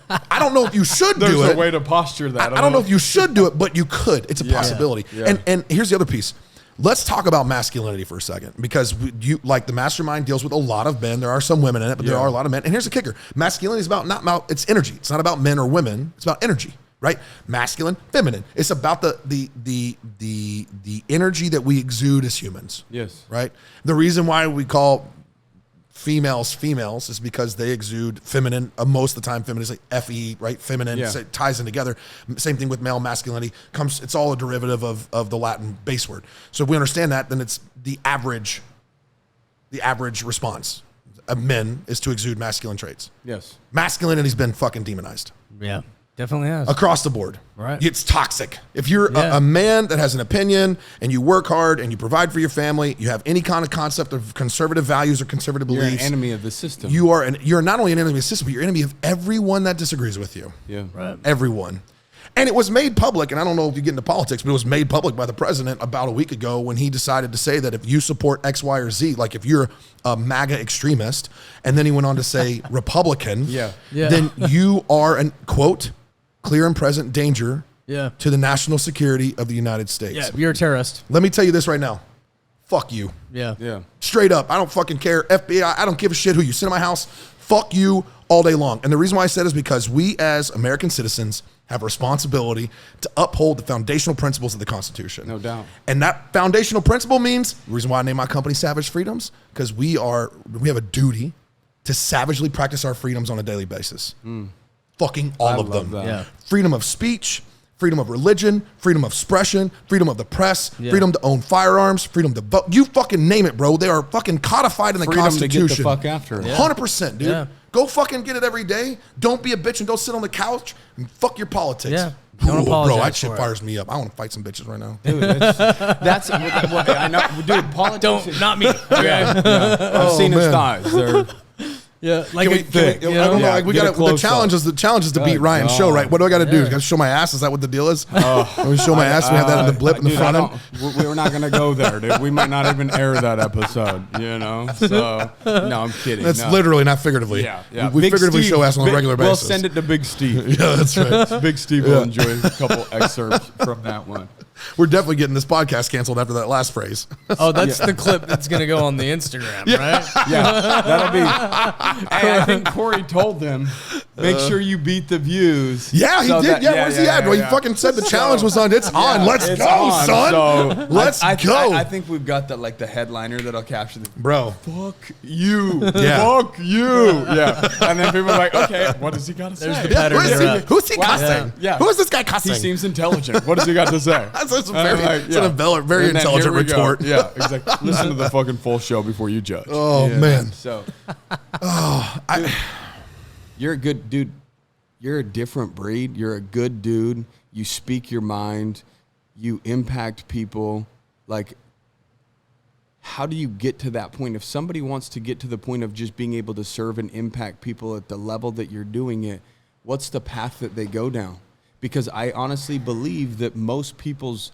I don't know if you should do it. There's a way to posture that. I don't know if you should do it, but you could. It's a possibility. Yeah. And here's the other piece. Let's talk about masculinity for a second because the mastermind deals with a lot of men. There are some women in it, but there are a lot of men. And here's the kicker. Masculinity is it's energy. It's not about men or women. It's about energy, right? Masculine, feminine. It's about the energy that we exude as humans. Yes. Right? The reason why we call females is because they exude feminine. Most of the time, feminine is like FE, right? Feminine, so it ties in together. Same thing with male masculinity. It's all a derivative of the Latin base word. So if we understand that, then it's the average response of men is to exude masculine traits. Yes. Masculinity's been fucking demonized. Yeah. Definitely has. Across the board. Right. It's toxic. If you're a man that has an opinion and you work hard and you provide for your family, you have any kind of concept of conservative values or conservative beliefs. You're an enemy of the system. You're not only an enemy of the system, but you're an enemy of everyone that disagrees with you. Yeah. Right. Everyone. And it was made public, and I don't know if you get into politics, but it was made public by the president about a week ago when he decided to say that if you support X, Y, or Z, like if you're a MAGA extremist, and then he went on to say Republican, then you are an, quote, clear and present danger to the national security of the United States. Yeah, you're a terrorist. Let me tell you this right now. Fuck you. Yeah. Straight up. I don't fucking care. FBI, I don't give a shit who you send to my house. Fuck you all day long. And the reason why I said is because we as American citizens have a responsibility to uphold the foundational principles of the Constitution. No doubt. And that foundational principle means, the reason why I named my company Savage Freedoms, because we have a duty to savagely practice our freedoms on a daily basis. Fucking all of them. Yeah. Freedom of speech, freedom of religion, freedom of expression, freedom of the press, freedom to own firearms, freedom to vote. You fucking name it, bro. They are fucking codified in the Constitution. To get the fuck after it. 100%, dude. Yeah. Go fucking get it every day. Don't be a bitch and don't sit on the couch and fuck your politics. Yeah. Ooh, bro, that shit fires me up. I want to fight some bitches right now. Dude, that's what I know. Dude, politics. Not me. Okay. I've seen his thighs. They're Yeah, like I don't know. Like we got the challenge is to beat Ryan's show, right? What do I got to do? Got to show my ass? Is that what the deal is? We show my ass. We have that in the blip in the front end. We're not gonna go there, dude. We might not even air that episode. You know. So no, I'm kidding. That's literally, not figuratively. Yeah. We figuratively show ass on a regular basis. We'll send it to Big Steve. Yeah, that's right. Big Steve will enjoy a couple excerpts from that one. We're definitely getting this podcast canceled after that last phrase. Oh, that's the clip that's going to go on the Instagram, right? Yeah, that'll be. Hey, I think Corey told them, make sure you beat the views. Yeah, he did. Where's he at? Well, he fucking said the challenge was on. It's on. Let's go, on, son. So Let's go. I think we've got the headliner that'll capture the Bro. Fuck you. Yeah. Fuck you. Yeah. And then people are like, okay, what does he got to say? There's the pattern. Who's he cussing? Yeah. Who is this guy cussing? He seems intelligent. What does he got to say? That's a very intelligent retort. Yeah, exactly. Listen to the fucking full show before you judge. Oh, man. So, you're a good dude. You're a different breed. You're a good dude. You speak your mind. You impact people. Like, how do you get to that point? If somebody wants to get to the point of just being able to serve and impact people at the level that you're doing it, what's the path that they go down? Because I honestly believe that most people's,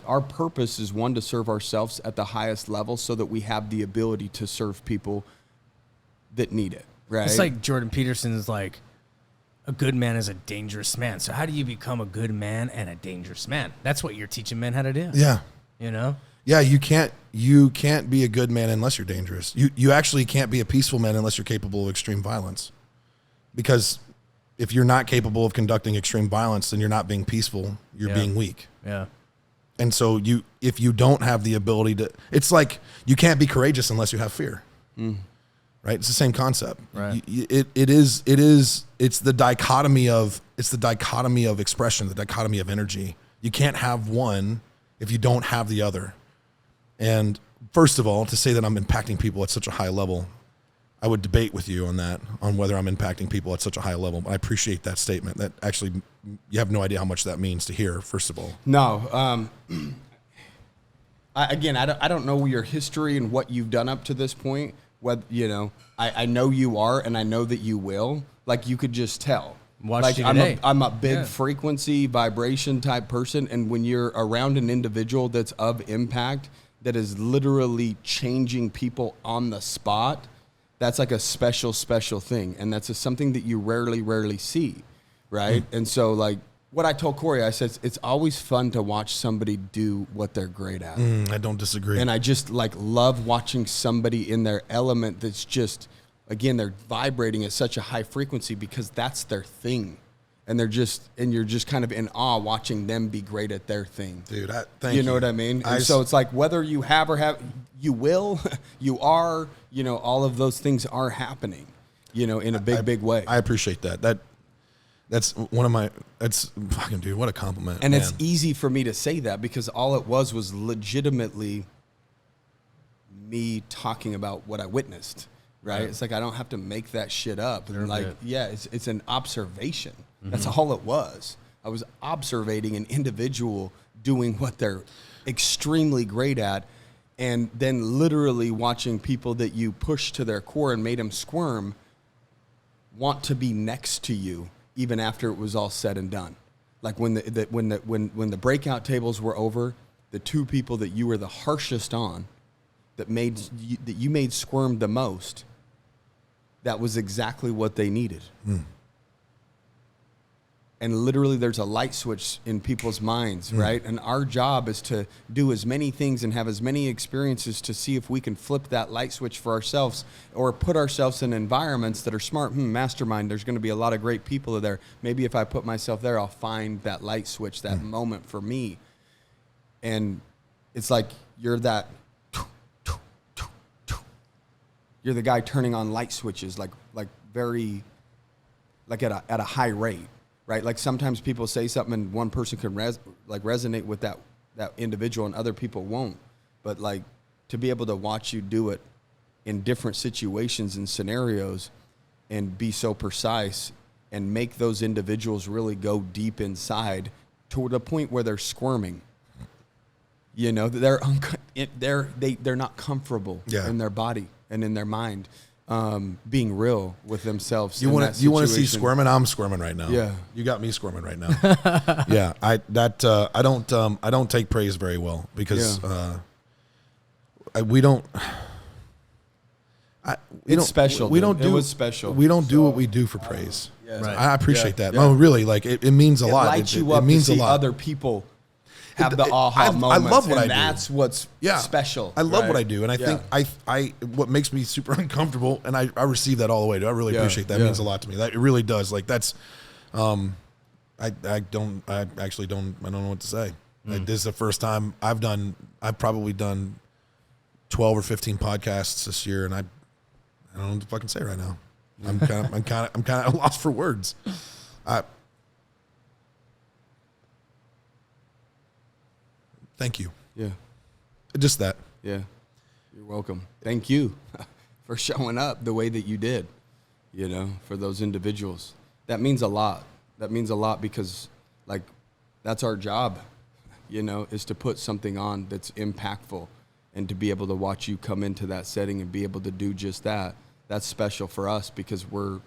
our purpose is one, to serve ourselves at the highest level so that we have the ability to serve people that need it, right? It's like Jordan Peterson's like, a good man is a dangerous man. So how do you become a good man and a dangerous man? That's what you're teaching men how to do. Yeah. You know? Yeah, you can't be a good man unless you're dangerous. You actually can't be a peaceful man unless you're capable of extreme violence. Because if you're not capable of conducting extreme violence, then you're not being peaceful. You're being weak. Yeah. And so if you don't have the ability to, it's like you can't be courageous unless you have fear. Right? It's the same concept. Right. It's the dichotomy of expression, the dichotomy of energy. You can't have one if you don't have the other. And first of all, to say that I'm impacting people at such a high level, I would debate with you on that, on whether I'm impacting people at such a high level. I appreciate that statement. That actually, you have no idea how much that means to hear, first of all. No. I don't know your history and what you've done up to this point. I know you are, and I know that you will. Like, you could just tell. Watched you today. I'm a big frequency, vibration type person, and when you're around an individual that's of impact, that is literally changing people on the spot, that's like a special thing. And that's something that you rarely see, right? And so, what I told Corey, I said, it's always fun to watch somebody do what they're great at. I don't disagree. And I just, love watching somebody in their element that's just, again, they're vibrating at such a high frequency because that's their thing. And you're just kind of in awe watching them be great at their thing. Dude, thank you. You know what I mean? And so it's like, whether you have you will, you are, all of those things are happening, in a big way. I appreciate that. That's fucking, dude, what a compliment. And it's easy for me to say that because all it was legitimately me talking about what I witnessed, right? It's like, I don't have to make that shit up. It's an observation. That's all it was. I was observating an individual doing what they're extremely great at, and then literally watching people that you pushed to their core and made them squirm want to be next to you even after it was all said and done. Like when the breakout tables were over, the two people that you were the harshest on, that you made squirm the most, that was exactly what they needed. And literally there's a light switch in people's minds, right? And our job is to do as many things and have as many experiences to see if we can flip that light switch for ourselves or put ourselves in environments that are smart. Mastermind, there's going to be a lot of great people there. Maybe if I put myself there, I'll find that light switch, that moment for me. And it's like you're the guy turning on light switches, like at a high rate. Right, like sometimes people say something and one person can resonate with that individual and other people won't. But to be able to watch you do it in different situations and scenarios, and be so precise and make those individuals really go deep inside to the point where they're squirming. They're not comfortable in their body and in their mind. Being real with themselves. You want to see squirming? I'm squirming right now. Yeah, you got me squirming right now. Yeah, I don't take praise very well because we don't. It's special. We don't do. It was special. We don't do what we do for praise. Yeah. Right. I appreciate that. No, really, it means a lot. Lights you up. It means to see a lot. Other people. have the aha moments. I love what I do. That's what's special. I love right? what I do, and I think I what makes me super uncomfortable, and I receive that all the way. I really appreciate that. It means a lot to me. That it really does. Like that's, I actually don't know what to say. Like, this is the first time I've probably done 12 or 15 podcasts this year, and I don't know what to fucking say right now. I'm kind of lost for words. Thank you. Yeah. Just that. Yeah. You're welcome. Thank you for showing up the way that you did, for those individuals. That means a lot. That means a lot because, like, that's our job, is to put something on that's impactful and to be able to watch you come into that setting and be able to do just that. That's special for us because we're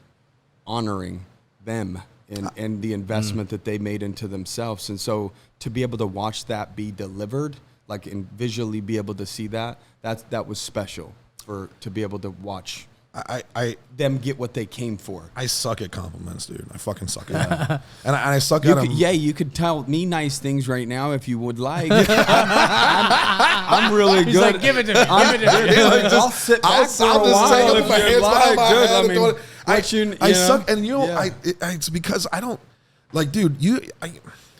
honoring them and the investment that they made into themselves. And so to be able to watch that be delivered, like, and visually be able to see that was special to be able to watch them get what they came for. I suck at compliments, dude. I fucking suck at them. And I suck at them. Yeah, you could tell me nice things right now if you would like. I'm really He's good. like, give it to me. Give it to me. I'll sit back for a while if you'd like. Good. I suck, and it's because I don't like, dude.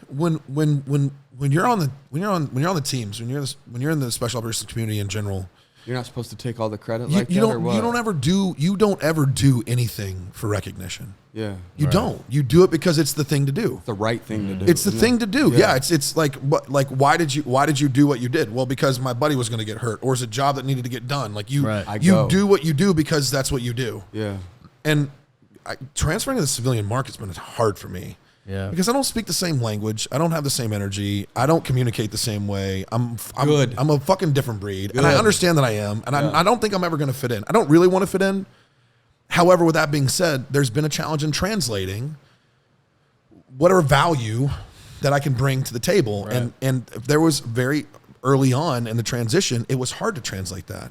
When you're on the teams, when you're in the special operations community in general. You're not supposed to take all the credit You don't ever do anything for recognition. Yeah. You don't. You do it because it's the thing to do. It's the right thing to do. It's the thing to do. Yeah. It's like why did you do what you did? Well, because my buddy was going to get hurt, or it's a job that needed to get done. Like you do what you do because that's what you do. Yeah. And transferring to the civilian market's been hard for me. Yeah. Because I don't speak the same language. I don't have the same energy. I don't communicate the same way. I'm a fucking different breed. And I understand that I am. And I don't think I'm ever going to fit in. I don't really want to fit in. However, with that being said, there's been a challenge in translating whatever value that I can bring to the table. Right. And there was very early on in the transition, it was hard to translate that.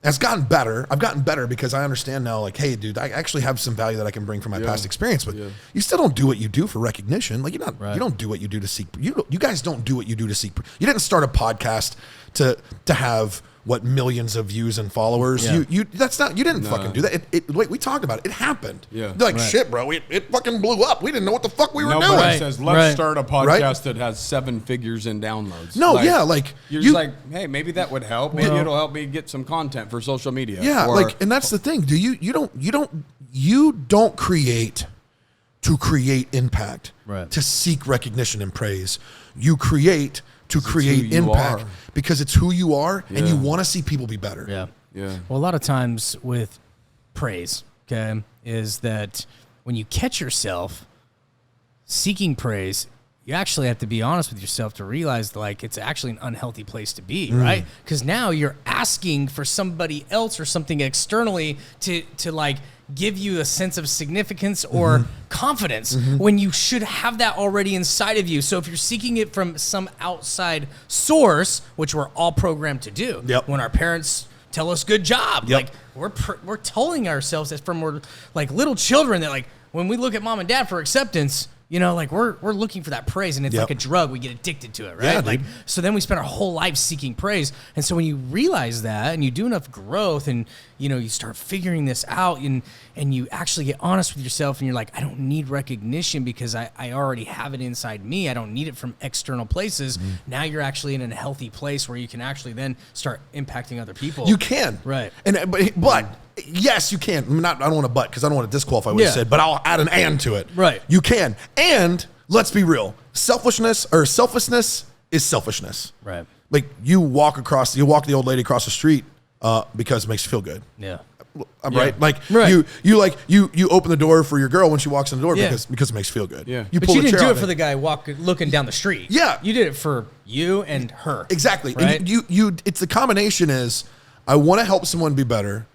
It's gotten better. I've gotten better because I understand now, like, hey, dude, I actually have some value that I can bring from my past experience. But you still don't do what you do for recognition. Like, you don't do what you do to seek. You guys don't do what you do to seek. You didn't start a podcast to have millions of views and followers. Yeah. You didn't fucking do that. We talked about it. It happened. Yeah. They're like, shit, bro. It fucking blew up. We didn't know what the fuck we were doing. Nobody says, let's start a podcast that has 7 figures in downloads. No, you're just like, hey, maybe that would help. Maybe it'll help me get some content for social media. Yeah, and that's the thing. You don't create to create impact, to seek recognition and praise. You create to create impact because it's who you are and you want to see people be better. Yeah. Yeah. Well, a lot of times with praise, is that when you catch yourself seeking praise, you actually have to be honest with yourself to realize, like, it's actually an unhealthy place to be, right? Because now you're asking for somebody else or something externally to like give you a sense of significance or confidence when you should have that already inside of you. So if you're seeking it from some outside source, which we're all programmed to do, when our parents tell us good job, like we're telling ourselves that from we're like little children that, like, when we look at mom and dad for acceptance, like we're looking for that praise, and it's like a drug. We get addicted to it, right? Yeah, so then we spend our whole life seeking praise. And so when you realize that and you do enough growth and, you start figuring this out and you actually get honest with yourself and you're like, I don't need recognition because I already have it inside me. I don't need it from external places. Now you're actually in a healthy place where you can actually then start impacting other people. You can. Right. But yes, you can. I don't want to because I don't want to disqualify what you said, but I'll add an and to it. Right. You can. And let's be real. Selfishness is selfishness. Right. Like you walk the old lady across the street because it makes you feel good. Yeah. Right. Like you open the door for your girl when she walks in the door because it makes you feel good. Yeah. But you didn't do it for the guy looking down the street. Yeah. You did it for you and her. Exactly. Right? And it's the combination is I want to help someone be better.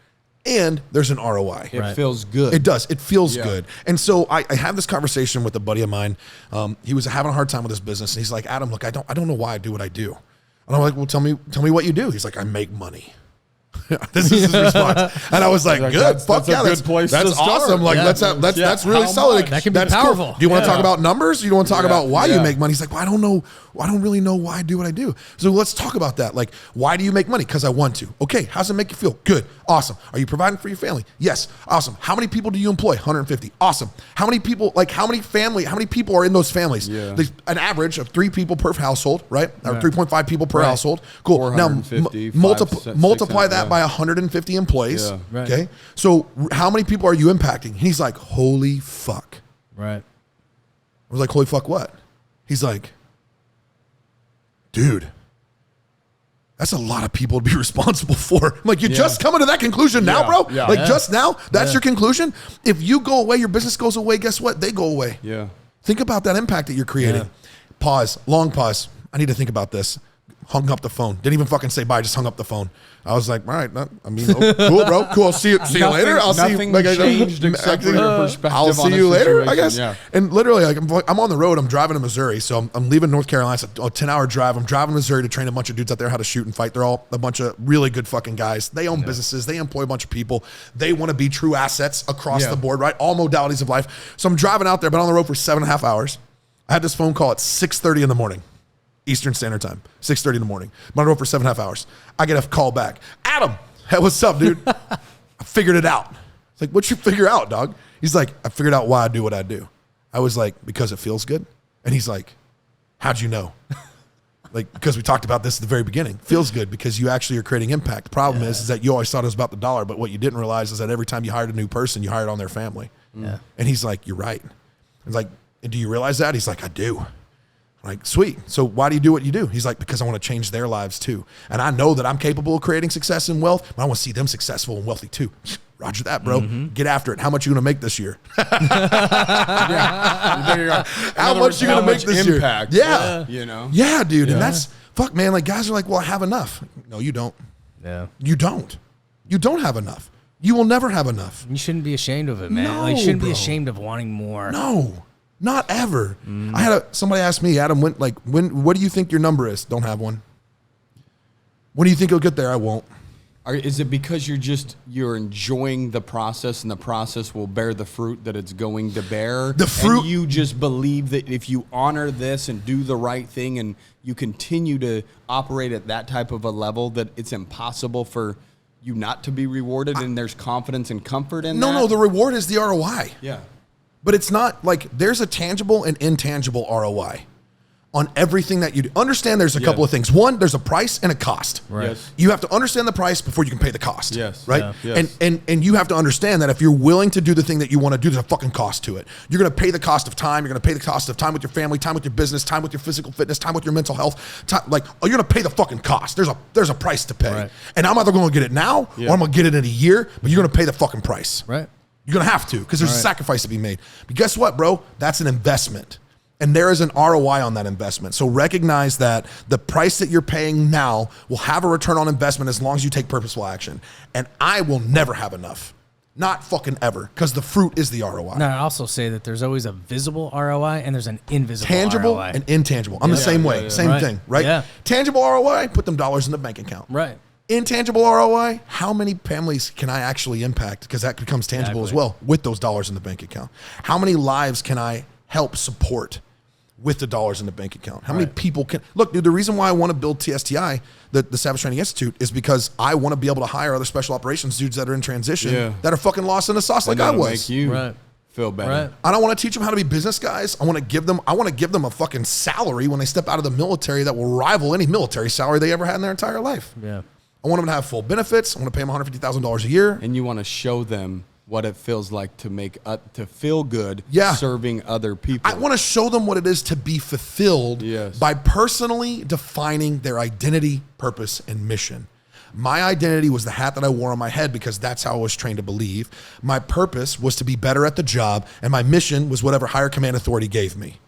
And there's an ROI. It feels good. It does. It feels good. And so I had this conversation with a buddy of mine. He was having a hard time with his business. And he's like, Adam, look, I don't know why I do what I do. And I'm like, well, tell me what you do. He's like, I make money. This is his response. And I was like, Like, good. that's- Fuck that's a yeah. good place That's to start. awesome. Like, Yeah. that's really How solid. much? Like, That can be that's powerful. Cool. Do you want to talk about numbers? You don't want to talk about why you Yeah. make money? He's like, well, I don't know. I don't really know why I do what I do. So let's talk about that. Like, why do you make money? Because I want to. Okay. How's it make you feel? Good. Awesome. Are you providing for your family? Yes. Awesome. How many people do you employ? 150. Awesome. How many people, like how many people are in those families? Yeah. There's an average of 3 people per household, right? Or 3.5 people per household. Cool. Now, 450, multiply 600, that by 150 employees. Yeah. Right. Okay. So how many people are you impacting? He's like, holy fuck. Right. I was like, holy fuck what? He's like, dude, that's a lot of people to be responsible for. I'm like, you're just coming to that conclusion now, bro? Yeah. Like just now? That's your conclusion? If you go away, your business goes away, guess what? They go away. Yeah. Think about that impact that you're creating. Yeah. Pause, long pause. I need to think about this. Hung up the phone. Didn't even fucking say bye, just hung up the phone. I was like, all right, cool, bro. Cool. See you later. I'll see you. Nothing changed except for your perspective I'll on see the you later, I situation. guess. Yeah. And literally, like, I'm on the road. I'm driving to Missouri. So I'm leaving North Carolina. It's a 10-hour drive. I'm driving to Missouri to train a bunch of dudes out there how to shoot and fight. They're all a bunch of really good fucking guys. They own businesses. They employ a bunch of people. They want to be true assets across the board, right? All modalities of life. So I'm driving out there, been on the road for 7.5 hours. I had this phone call at 6:30 in the morning. Eastern Standard Time, 6:30 in the morning. I'm on the road for 7.5 hours. I get a call back. Adam, hey, what's up, dude? I figured it out. It's like, what'd you figure out, dog? He's like, I figured out why I do what I do. I was like, because it feels good. And he's like, how'd you know? Like, because we talked about this at the very beginning. Feels good because you actually are creating impact. The problem is that you always thought it was about the dollar, but what you didn't realize is that every time you hired a new person, you hired on their family. Yeah. And he's like, you're right. I was like, do you realize that? He's like, I do. I'm like, sweet. So why do you do what you do? He's like, because I want to change their lives too. And I know that I'm capable of creating success and wealth, but I want to see them successful and wealthy too. Roger that, bro. Get after it. How much are you going to make this year? There you go. How much you going to make this impact, year? Yeah. You know? Yeah, dude. And that's, fuck, man. Like, guys are like, well, I have enough. No, you don't. Yeah. You don't. You don't have enough. You will never have enough. You shouldn't be ashamed of it, man. No, Like, you shouldn't bro. be ashamed of wanting more. No. Not ever. I had somebody ask me, Adam, what do you think your number is? Don't have one. When do you think you'll get there? I won't. Is it because you're enjoying the process and the process will bear the fruit that it's going to bear? The fruit- And you just believe that if you honor this and do the right thing and you continue to operate at that type of a level that it's impossible for you not to be rewarded and there's confidence and comfort in that? No, the reward is the ROI. Yeah. But it's not like there's a tangible and intangible ROI on everything that you do. Understand there's a couple of things. One, there's a price and a cost. Right. Yes. You have to understand the price before you can pay the cost. Yes. Right? Yeah. Yes. And you have to understand that if you're willing to do the thing that you want to do, there's a fucking cost to it. You're going to pay the cost of time. You're going to pay the cost of time with your family, time with your business, time with your physical fitness, time with your mental health. You're going to pay the fucking cost. There's a price to pay. Right. And I'm either going to get it now or I'm going to get it in a year, but you're going to pay the fucking price. Right. You're going to have to because there's a sacrifice to be made. But guess what, bro? That's an investment. And there is an ROI on that investment. So recognize that the price that you're paying now will have a return on investment as long as you take purposeful action. And I will never have enough. Not fucking ever. Because the fruit is the ROI. Now, I also say that there's always a visible ROI and there's an invisible Tangible ROI. and intangible. I'm the same way. Same Right. thing, right? Yeah. Tangible ROI, put them dollars in the bank account. Right. Intangible ROI, how many families can I actually impact? Because that becomes tangible as well with those dollars in the bank account. How many lives can I help support with the dollars in the bank account? How many people can... Look, dude, the reason why I want to build TSTI, the Savage Training Institute, is because I want to be able to hire other special operations dudes that are in transition that are fucking lost in the sauce like I was. Make you feel better. Right. I don't want to teach them how to be business guys. I want to give them a fucking salary when they step out of the military that will rival any military salary they ever had in their entire life. Yeah. I want them to have full benefits. I want to pay them $150,000 a year. And you want to show them what it feels like to feel good serving other people. I want to show them what it is to be fulfilled by personally defining their identity, purpose, and mission. My identity was the hat that I wore on my head because that's how I was trained to believe. My purpose was to be better at the job, and my mission was whatever higher command authority gave me.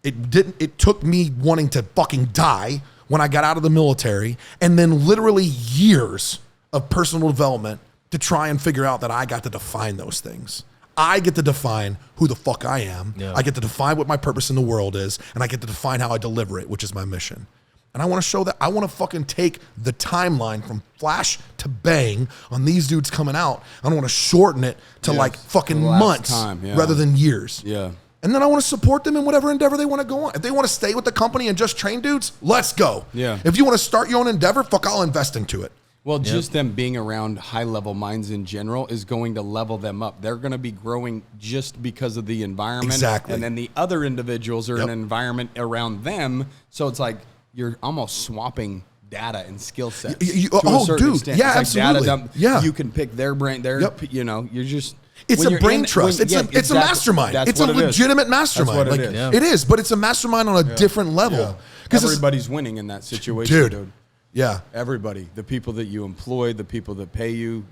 It took me wanting to fucking die when I got out of the military, and then literally years of personal development to try and figure out that I got to define those things. I get to define who the fuck I am. Yeah. I get to define what my purpose in the world is, and I get to define how I deliver it, which is my mission. And I want to show that. I want to fucking take the timeline from flash to bang on these dudes coming out. I want to shorten it to like fucking months rather than years. Yeah. And then I want to support them in whatever endeavor they want to go on. If they want to stay with the company and just train dudes, let's go. Yeah. If you want to start your own endeavor, fuck, I'll invest into it. Well, just them being around high-level minds in general is going to level them up. They're going to be growing just because of the environment. Exactly. And then the other individuals are in an environment around them. So it's like you're almost swapping data and skill sets. To a certain extent. Yeah, it's like absolutely. Data dump. Yeah. You can pick their brain. You know, you're just... It's a brain trust. It's a mastermind. It's a legitimate mastermind. That's what it is. It is, but it's a mastermind on a different level. Because everybody's winning in that situation, dude. Yeah. Everybody. The people that you employ, the people that pay you.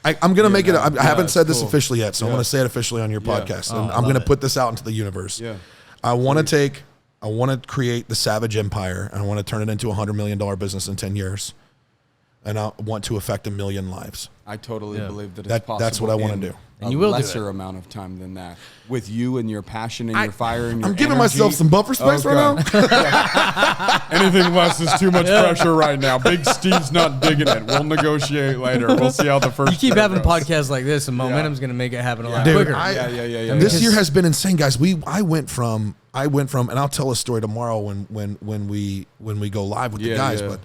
I'm going to make it. I haven't said this officially yet, so I'm going to say it officially on your podcast. And I'm going to put this out into the universe. Yeah. I want to create the Savage Empire, and I want to turn it into a $100 million business in 10 years. And I want to affect 1 million lives. I totally believe that it's possible. That's what I want to do. And you will lesser amount of time than that. With you and your passion and your fire and your I'm giving energy. myself some buffer space right now. Anything less is too much pressure right now. Big Steve's not digging it. We'll negotiate later. We'll see how the first. You keep year having goes. podcasts like this, and momentum's going to make it happen a lot Dude, quicker. This year has been insane, guys. I went from, and I'll tell a story tomorrow when we go live with the guys. But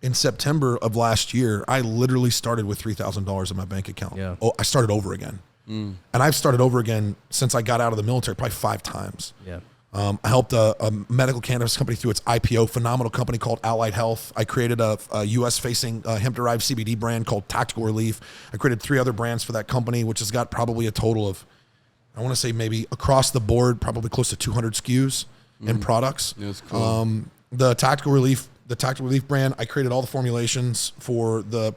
in September of last year, I literally started with $3,000 in my bank account. Yeah. Oh, I started over again. And I've started over again since I got out of the military, probably 5 times. Yeah. I helped a medical cannabis company through its IPO, phenomenal company called Allied Health. I created a U.S.-facing hemp-derived CBD brand called Tactical Relief. I created 3 other brands for that company, which has got probably a total of, I want to say maybe across the board, probably close to 200 SKUs in products. That's cool. The Tactical Relief brand, I created all the formulations for the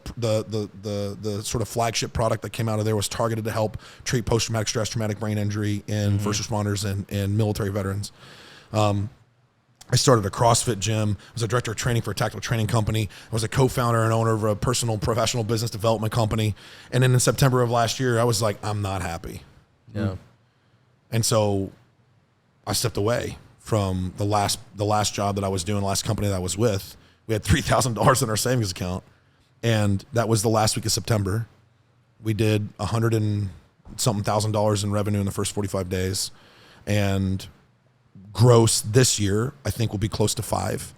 sort of flagship product that came out of there, was targeted to help treat post-traumatic stress, traumatic brain injury in first responders and military veterans. I started a CrossFit gym. I was a director of training for a tactical training company. I was a co-founder and owner of a personal professional business development company. And then in September of last year, I was like, I'm not happy. Yeah. And so I stepped away from the last job that I was doing, the last company that I was with. We had $3,000 in our savings account, and that was the last week of September. We did $100 and something thousand in revenue in the first 45 days, and gross this year I think will be close to 5.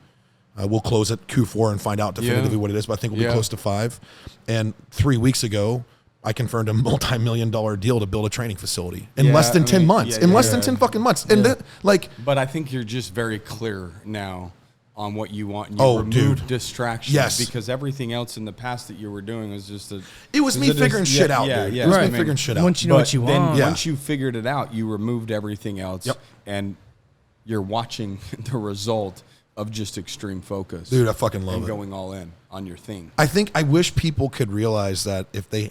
We'll close at Q4 and find out definitively what it is, but I think we'll be close to 5. And 3 weeks ago, I confirmed a multi-million-dollar deal to build a training facility in less than 10 months. In less than 10 fucking months. And but I think you're just very clear now on what you want. And you remove distractions. Yes. Because everything else in the past that you were doing was just it was me figuring shit out, dude. It was me figuring shit out. Once you know what you want. Once you figured it out, you removed everything else. And you're watching the result of just extreme focus. Dude, I fucking love it. And going all in on your thing. I wish people could realize that if they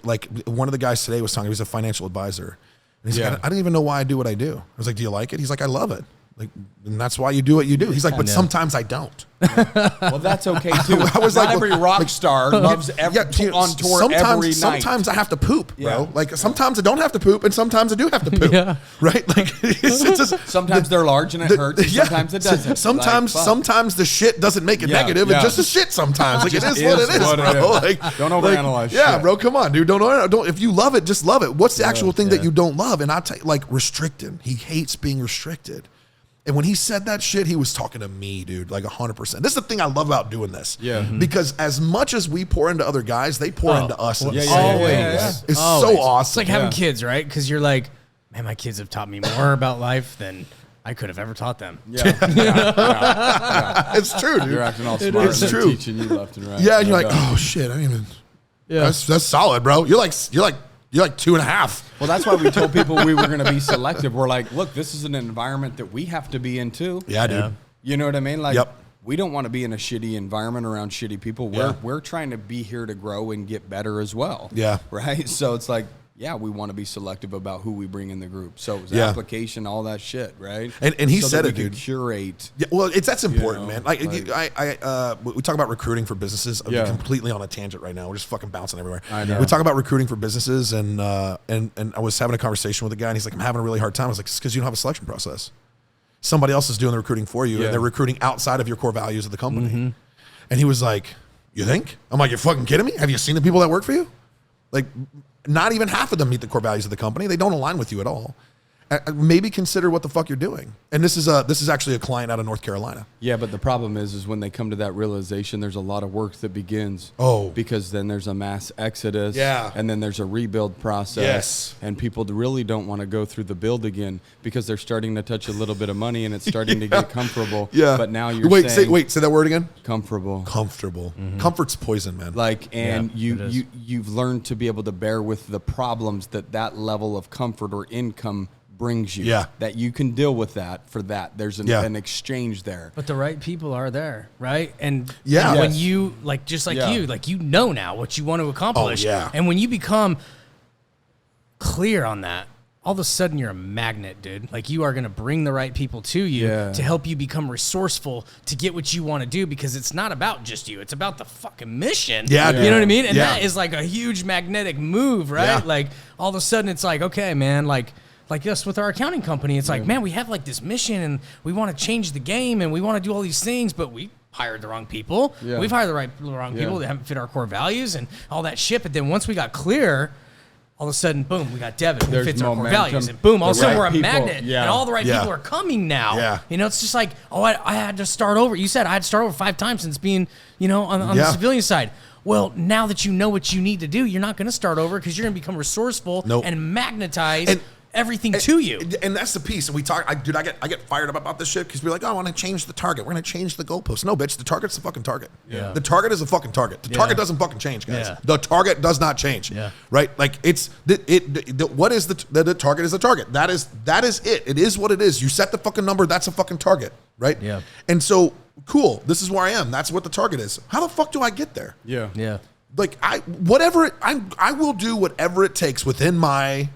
like, one of the guys today was talking, he was a financial advisor. And he's like, I don't even know why I do what I do. I was like, do you like it? He's like, I love it. Like, and that's why you do what you do. He's like, but sometimes I don't. Well, that's okay too. I was Not like, every rock star loves on tour every night. Sometimes I have to poop, bro. Like sometimes I don't have to poop, and sometimes I do have to poop. Right? Like it's just, sometimes they're large and it hurts. And sometimes it doesn't. Sometimes the shit doesn't make it negative. It's just a shit sometimes. Like it is what it is, bro. Like don't overanalyze. Yeah, bro. Come on, dude. Don't. If you love it, just love it. What's the actual thing that you don't love? And I tell you, like restricted. He hates being restricted. And when he said that shit, he was talking to me, dude, like 100%. This is the thing I love about doing this. Yeah. Because as much as we pour into other guys, they pour into us. Always. It's so awesome. It's like having kids, right? Because you're like, man, my kids have taught me more about life than I could have ever taught them. Yeah. It's true, dude. You're acting all smart. It's true. Teaching you left and right. Yeah, and you're like, oh shit, I didn't even. Yeah. That's solid, bro. You're like 2.5. Well, that's why we told people we were going to be selective. We're like, look, this is an environment that we have to be in too. Yeah, dude. You know what I mean? Like, we don't want to be in a shitty environment around shitty people. We're trying to be here to grow and get better as well. Yeah. Right? So it's like, we want to be selective about who we bring in the group. So it's application, all that shit, right? And he said it, dude. Curate. Yeah, well, that's important, man. Like we talk about recruiting for businesses. I'm completely on a tangent right now. We're just fucking bouncing everywhere. I know. We talk about recruiting for businesses, and I was having a conversation with a guy, and he's like, I'm having a really hard time. I was like, it's because you don't have a selection process. Somebody else is doing the recruiting for you, Yeah. and they're recruiting outside of your core values of the company. And he was like, you think? I'm like, you're fucking kidding me? Have you seen the people that work for you? Like, not even half of them meet the core values of the company. They don't align with you at all. Maybe consider what the fuck you're doing. And this is actually a client out of North Carolina. Yeah, but the problem is when they come to that realization, there's a lot of work that begins. Oh. Because then there's a mass exodus. Yeah. And then there's a rebuild process. Yes. And people really don't want to go through the build again because they're starting to touch a little bit of money and it's starting to get comfortable. Yeah. But now you're saying... Say that word again. Comfortable. Comfortable. Comfort's poison, man. You've learned to be able to bear with the problems that level of comfort or income brings you. Yeah. That you can deal with that for that. There's an exchange there. But the right people are there, right? And Yeah. and when Yes. you you know now what you want to accomplish. Oh, yeah. And when you become clear on that, all of a sudden you're a magnet, dude. Like you are going to bring the right people to you to help you become resourceful to get what you want to do, because it's not about just you. It's about the fucking mission. Yeah, You know what I mean? And Yeah. that is like a huge magnetic move, right? Yeah. Like all of a sudden it's like, okay, man, like us with our accounting company, it's like, man, we have like this mission and we want to change the game and we want to do all these things, but we hired the wrong people. Yeah. We've hired the wrong people that haven't fit our core values and all that shit. But then once we got clear, all of a sudden, boom, we got Devin who fits our core momentum. values. And boom, all of a sudden The we're right a people. magnet. Yeah. And all the right Yeah. people are coming now. Yeah. You know, it's just like, I had to start over. You said I had to start over 5 times since being, on the Yeah. civilian side. Well, now that you know what you need to do, you're not going to start over because you're going to become resourceful Nope. and magnetize And- everything to you. And that's the piece. And we talk, I get fired up about this shit because we're like, oh, I want to change the target. We're going to change the goalpost. No, bitch, the target's the fucking target. Yeah. The target is a fucking target. The target doesn't fucking change, guys. Yeah. The target does not change. Yeah. Right? Like what is the target is a target. That is it. It is what it is. You set the fucking number, that's a fucking target. Right? Yeah. And so, cool, this is where I am. That's what the target is. How the fuck do I get there? Yeah. Yeah. Like I will do whatever it takes within my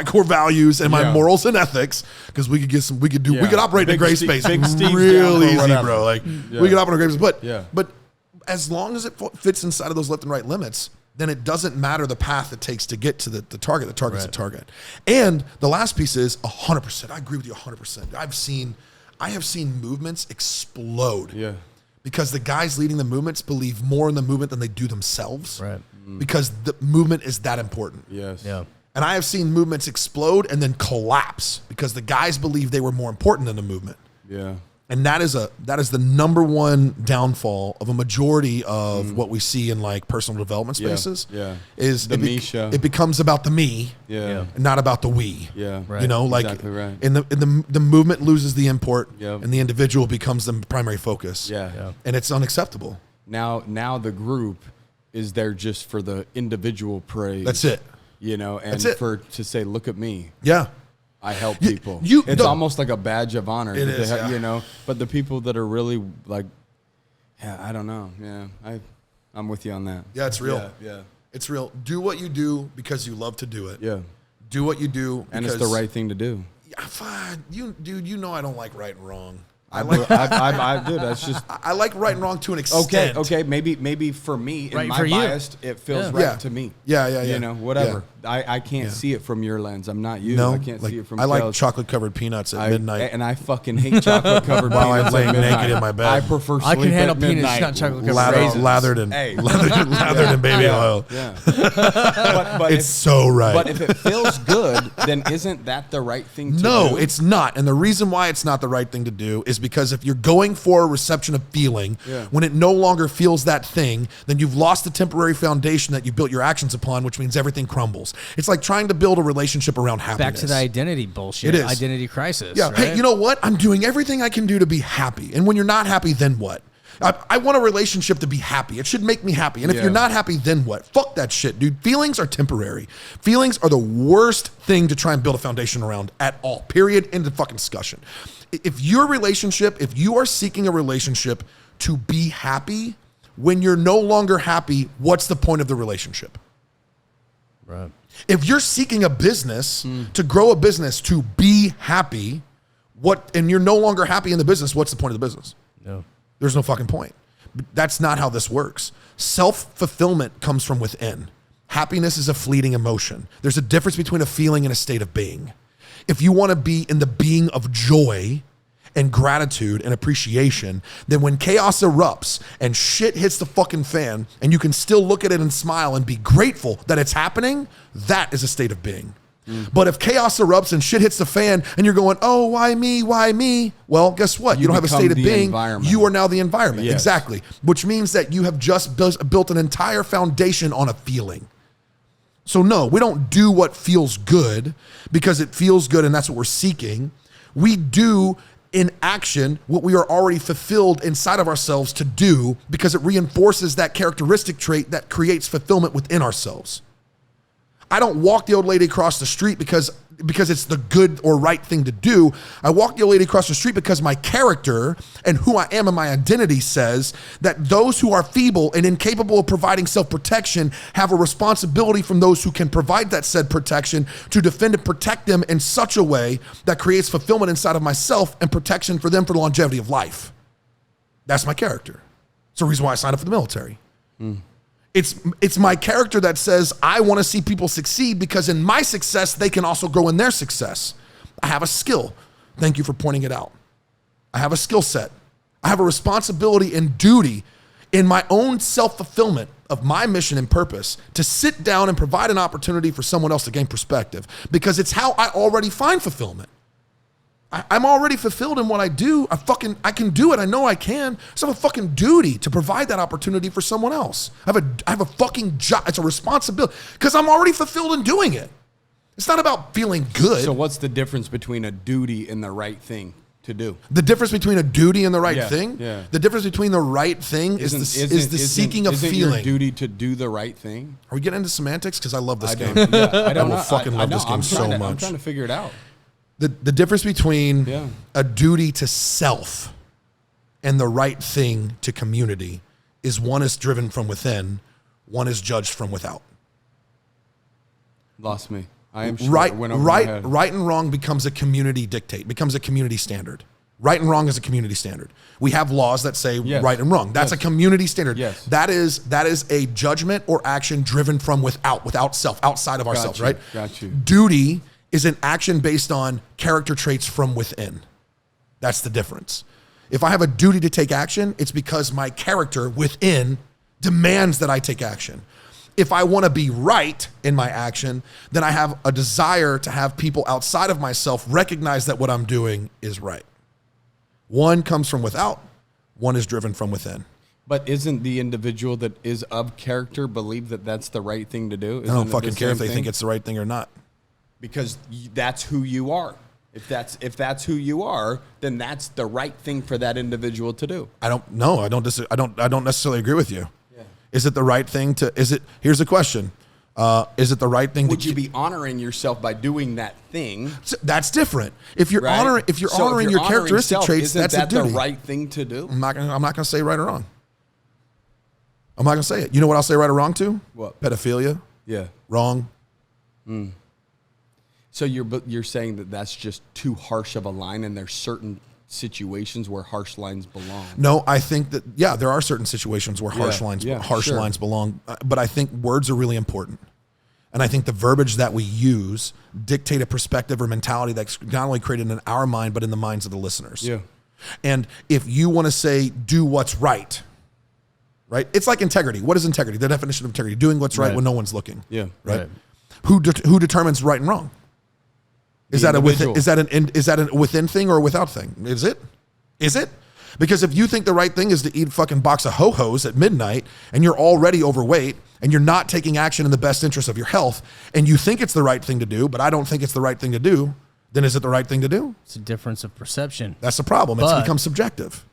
core values and my morals and ethics, because we could operate in a gray space Big Steve's real down for easy, whatever. bro. Like we could operate in a gray space, Yeah. but as long as it fits inside of those left and right limits, then it doesn't matter the path it takes to get to the target. The target's the target. And the last piece is 100%. I agree with you 100%. I have seen movements explode. Yeah. Because the guys leading the movements believe more in the movement than they do themselves. Right. Because the movement is that important. Yes. Yeah. And I have seen movements explode and then collapse because the guys believe they were more important than the movement. Yeah. And that is the number one downfall of a majority of what we see in like personal development spaces. Yeah. Is The me show. it becomes about the me, Yeah. and not about the we. Yeah. Right. You know, like Exactly right. in the movement loses the import, Yep. and the individual becomes the primary focus. Yeah. And it's unacceptable. Now the group is there just for the individual praise. That's it. And That's it. to say, look at me. Yeah. I help You- people. you- it's no. almost like a badge of honor. It that they is, yeah. But the people that are really like, I don't know. Yeah, I'm with you on that. Yeah, it's real. Yeah. It's real. Do what you do because you love to do it. Yeah. Do what you do And because it's the right thing to do. Yeah, fine. Dude, you know I don't like right and wrong. I do. That's just I like right and wrong to an extent. okay. Maybe for me, in Right my for you. bias, it feels Yeah. right Yeah. to me. Yeah. Whatever. I can't see it from your lens. I'm not you. No, I can't like, see it from. I like Kale's. chocolate covered peanuts at midnight. And I fucking hate chocolate covered While I'm peanuts laying at midnight. naked in my bed. I prefer I can sleep handle at peanuts, midnight. not chocolate-covered raisins. lathered in Hey. lathered in baby oil. Yeah. but It's so right. But if it feels good, then isn't that the right thing to do? No, it's not. And the reason why it's not the right thing to do is because if you're going for a reception of feeling, when it no longer feels that thing, then you've lost the temporary foundation that you built your actions upon, which means everything crumbles. It's like trying to build a relationship around happiness. Back to the identity bullshit. It is. Identity crisis. Yeah. Right? Hey, you know what? I'm doing everything I can do to be happy. And when you're not happy, then what? I want a relationship to be happy. It should make me happy. And if you're not happy, then what? Fuck that shit, dude. Feelings are temporary. Feelings are the worst thing to try and build a foundation around at all. Period. End of fucking discussion. If you are seeking a relationship to be happy, when you're no longer happy, what's the point of the relationship? Right. If you're seeking a business to grow a business to be happy, and you're no longer happy in the business, what's the point of the business? No. There's no fucking point. That's not how this works. Self-fulfillment comes from within. Happiness is a fleeting emotion. There's a difference between a feeling and a state of being. If you want to be in the being of joy, and gratitude and appreciation, then when chaos erupts and shit hits the fucking fan and you can still look at it and smile and be grateful that it's happening, that is a state of being. But if chaos erupts and shit hits the fan and you're going, oh, why me? Why me? Well, guess what? You don't have a state of being. You are now the environment. Yes. Exactly. Which means that you have just built an entire foundation on a feeling. So no, we don't do what feels good because it feels good and that's what we're seeking. We do in action what we are already fulfilled inside of ourselves to do because it reinforces that characteristic trait that creates fulfillment within ourselves. I don't walk the old lady across the street because it's the good or right thing to do. I walk the old lady across the street because my character and who I am and my identity says that those who are feeble and incapable of providing self-protection have a responsibility from those who can provide that said protection to defend and protect them in such a way that creates fulfillment inside of myself and protection for them for the longevity of life. That's my character. It's the reason why I signed up for the military. It's my character that says I want to see people succeed because in my success, they can also grow in their success. I have a skill. Thank you for pointing it out. I have a skill set. I have a responsibility and duty in my own self-fulfillment of my mission and purpose to sit down and provide an opportunity for someone else to gain perspective because it's how I already find fulfillment. I'm already fulfilled in what I do. I can do it. I know I can. So I have a fucking duty to provide that opportunity for someone else. I have a fucking job. It's a responsibility because I'm already fulfilled in doing it. It's not about feeling good. So what's the difference between a duty and the right thing to do? The difference between a duty and the right thing? Yeah. The difference between the right thing is the seeking of feeling. Your duty to do the right thing? Are we getting into semantics? Because I love this game. Yeah, I will fucking love this game so much. I'm trying to figure it out. The difference between a duty to self and the right thing to community is one is driven from within, one is judged from without. Lost me. I am sure right and wrong becomes a community dictate, becomes a community standard. Right and wrong is a community standard. We have laws that say right and wrong. That's a community standard. Yes. That is a judgment or action driven from without self, outside of ourselves, right? Got you. Duty is an action based on character traits from within. That's the difference. If I have a duty to take action, it's because my character within demands that I take action. If I want to be right in my action, then I have a desire to have people outside of myself recognize that what I'm doing is right. One comes from without, one is driven from within. But isn't the individual that is of character believe that that's the right thing to do? I don't fucking care if they think it's the right thing or not. Because that's who you are. If that's who you are, then that's the right thing for that individual to do. I don't necessarily agree with you. Yeah. Is it the right thing to? Here's the question: is it the right thing? Would you be honoring yourself by doing that thing? That's different. If you're honoring your characteristic traits, that's a duty. The right thing to do. I'm not gonna say right or wrong. I'm not gonna say it. You know what I'll say right or wrong to? What? Pedophilia. Yeah. Wrong. So you're saying that that's just too harsh of a line, and there's certain situations where harsh lines belong. No, I think that there are certain situations where harsh lines belong, but I think words are really important. And I think the verbiage that we use dictate a perspective or mentality that's not only created in our mind but in the minds of the listeners. Yeah. And if you want to say do what's right? It's like integrity. What is integrity? The definition of integrity: doing what's right when no one's looking. Yeah. Right. Who determines right and wrong? Is that a within thing or a without thing? Is it? Because if you think the right thing is to eat a fucking box of Ho-Hos at midnight and you're already overweight and you're not taking action in the best interest of your health and you think it's the right thing to do, but I don't think it's the right thing to do, then is it the right thing to do? It's a difference of perception. That's the problem. It's become subjective.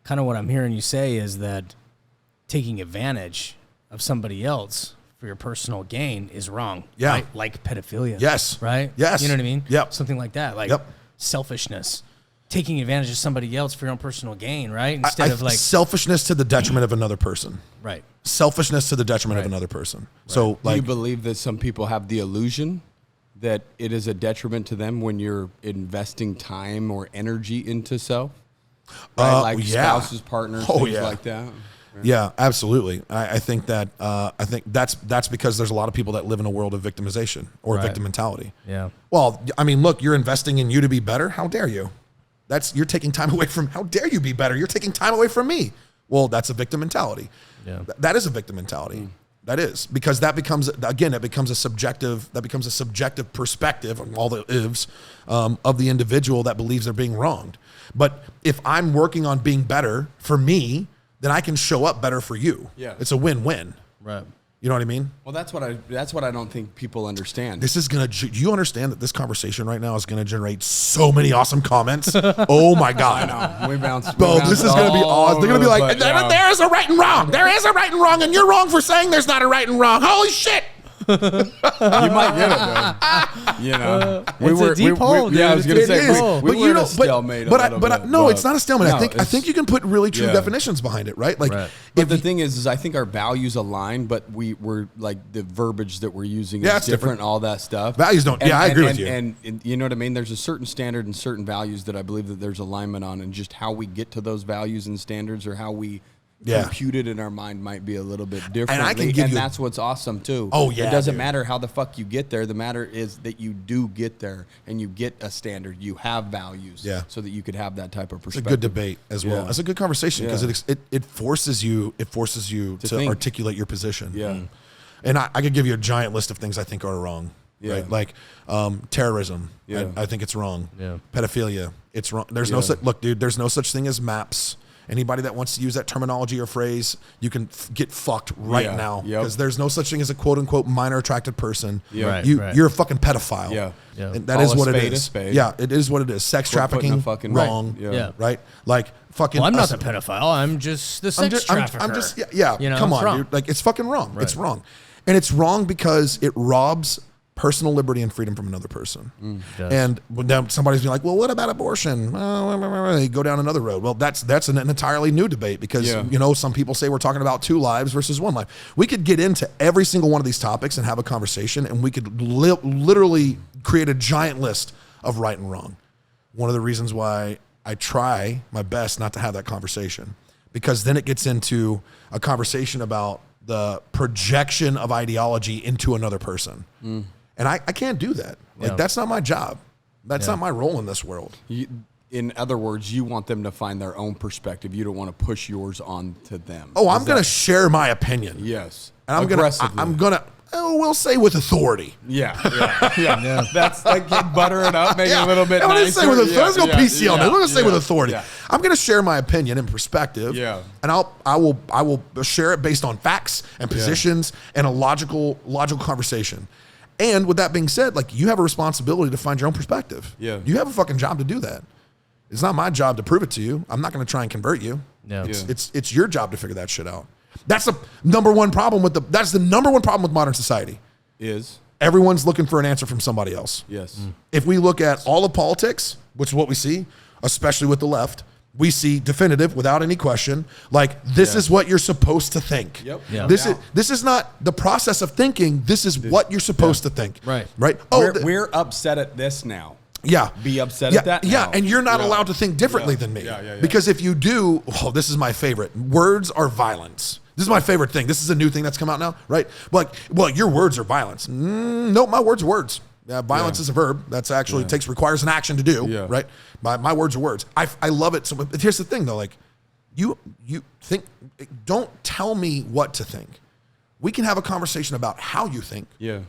Kind of what I'm hearing you say is that taking advantage of somebody else for your personal gain is wrong. Yeah. Right? Like pedophilia. Yes. Right? Yes. You know what I mean? Yep. Something like that. Like selfishness. Taking advantage of somebody else for your own personal gain, right? Instead of like selfishness to the detriment of another person. Right. Selfishness to the detriment of another person. Right. So do you believe that some people have the illusion that it is a detriment to them when you're investing time or energy into self? Right? Like spouses, partners, things like that. Yeah, absolutely. I think that's because there's a lot of people that live in a world of victimization or victim mentality. Yeah. Well, I mean, look, you're investing in you to be better. How dare you? You're taking time away from, how dare you be better? You're taking time away from me. Well, that's a victim mentality. Yeah. That is a victim mentality. That is, because that becomes a subjective perspective on all the ifs of the individual that believes they're being wronged. But if I'm working on being better for me, then I can show up better for you. Yeah. It's a win-win. Right. You know what I mean? Well, that's what I don't think people understand. This is do you understand that this conversation right now is gonna generate so many awesome comments? Oh my God. I know. We bounced. Bro, this is gonna be awesome. They're gonna be like, there is a right and wrong. There is a right and wrong, and you're wrong for saying there's not a right and wrong. Holy shit. You might get it though. You know, It's a deep hole, dude. Yeah, I was gonna It's a say deep hole. we were in a stalemate. No, it's not a stalemate. No, I think you can put really true Yeah. definitions behind it, right? Like, Right. But the thing is I think our values align, but we're like the verbiage that we're using Yeah, is it's different. different. All that stuff. Values don't. I agree with you. And you know what I mean. There's a certain standard and certain values that I believe that there's alignment on, and just how we get to those values and standards, or how we compute it in our mind, might be a little bit different. And that's what's awesome too. Oh yeah, it doesn't dude. matter how the fuck you get there. The matter is that you do get there, and you get a standard. You have values, so that you could have that type of perspective. It's a good debate as well. It's a good conversation because it forces you to articulate your position. Yeah. And I could give you a giant list of things I think are wrong. Yeah. Right? Like terrorism. Yeah. I think it's wrong. Yeah. Pedophilia. It's wrong. There's no such look, dude. There's no such thing as maps. Anybody that wants to use that terminology or phrase, you can get fucked right now, because there's no such thing as a quote unquote minor attracted person. Yeah. Right, You're a fucking pedophile. Yeah. Yeah. And that Call is a what it spade a is. spade. Yeah, it is what it is. Sex We're putting trafficking, a fucking wrong. right. Yeah. Right? Like fucking. Well, I'm not the pedophile. I'm just the sex trafficker. I'm just yeah. You know, come it's on, wrong. dude. Like, it's fucking wrong. Right. It's wrong, and it's wrong because it robs personal liberty and freedom from another person. And when now somebody's being like, well, what about abortion? They go down another road. Well, that's an entirely new debate, because some people say we're talking about 2 lives versus 1 life. We could get into every single one of these topics and have a conversation, and we could literally create a giant list of right and wrong. One of the reasons why I try my best not to have that conversation, because then it gets into a conversation about the projection of ideology into another person. And I can't do that. Like, that's not my job. That's not my role in this world. In other words, you want them to find their own perspective. You don't want to push yours on to them. Oh, I'm going to share my opinion. Yes. And I'm going to, we'll say with authority. Yeah. That's like butter it up, make it a little bit I'm going to nicer. say with authority. Let's go PC on it. I'm going to say with authority. Yeah. I'm going to share my opinion and perspective. Yeah. And I will share it based on facts and positions and a logical conversation. And with that being said, like, you have a responsibility to find your own perspective. Yeah. You have a fucking job to do that. It's not my job to prove it to you. I'm not going to try and convert you. Yeah. It's your job to figure that shit out. That's the number one problem with modern society. Is Everyone's looking for an answer from somebody else. yes. If we look at all of politics, which is what we see, especially with the left, we see definitive, without any question, like, this is what you're supposed to think. Yep. Yeah. This is not the process of thinking. This is what you're supposed to think. Right. Right. We're upset at this now. Yeah. Be upset at that Yeah, now. and you're not Yeah. allowed to think differently than me. Yeah. Because if you do, this is my favorite. Words are violence. This is my favorite thing. This is a new thing that's come out now, right? Like, well, your words are violence. Nope, my words are words. Violence is a verb. That's actually requires an action to do, right? My words are words. I love it. So here's the thing, though. Like, you think. Don't tell me what to think. We can have a conversation about how you think. Yeah.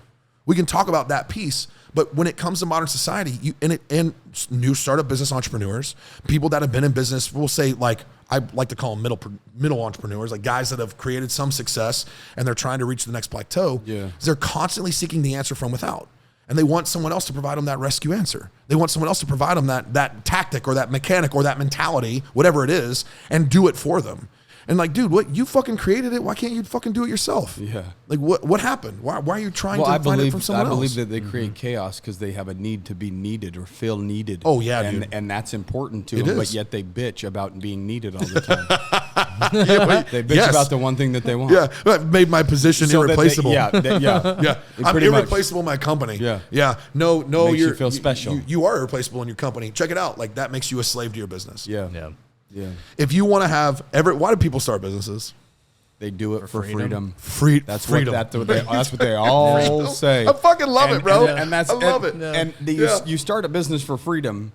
We can talk about that piece. But when it comes to modern society, and new startup business entrepreneurs, people that have been in business, we'll say, like, I like to call them middle entrepreneurs, like guys that have created some success and they're trying to reach the next plateau. Yeah. They're constantly seeking the answer from without. And they want someone else to provide them that rescue answer. They want someone else to provide them that tactic or that mechanic or that mentality, whatever it is, and do it for them. And like, dude, what, you fucking created it? Why can't you fucking do it yourself? Yeah. Like, what happened? Why are you trying to find it from someone else? I believe that they create chaos because they have a need to be needed or feel needed. Oh, yeah, dude. And that's important to It them, is. but yet they bitch about being needed all the time. They bitch about the one thing that they want. Yeah, I've made my position So that they- irreplaceable. yeah. I'm Pretty much. irreplaceable in my company. Yeah. No, Makes you you're feel special. You are irreplaceable in your company. Check it out. Like, that makes you a slave to your business. Yeah. If you want to have why do people start businesses? They do it for freedom. That's Freedom. That's what they all say. I fucking love it, bro. And that's I love it. And you start a business for freedom,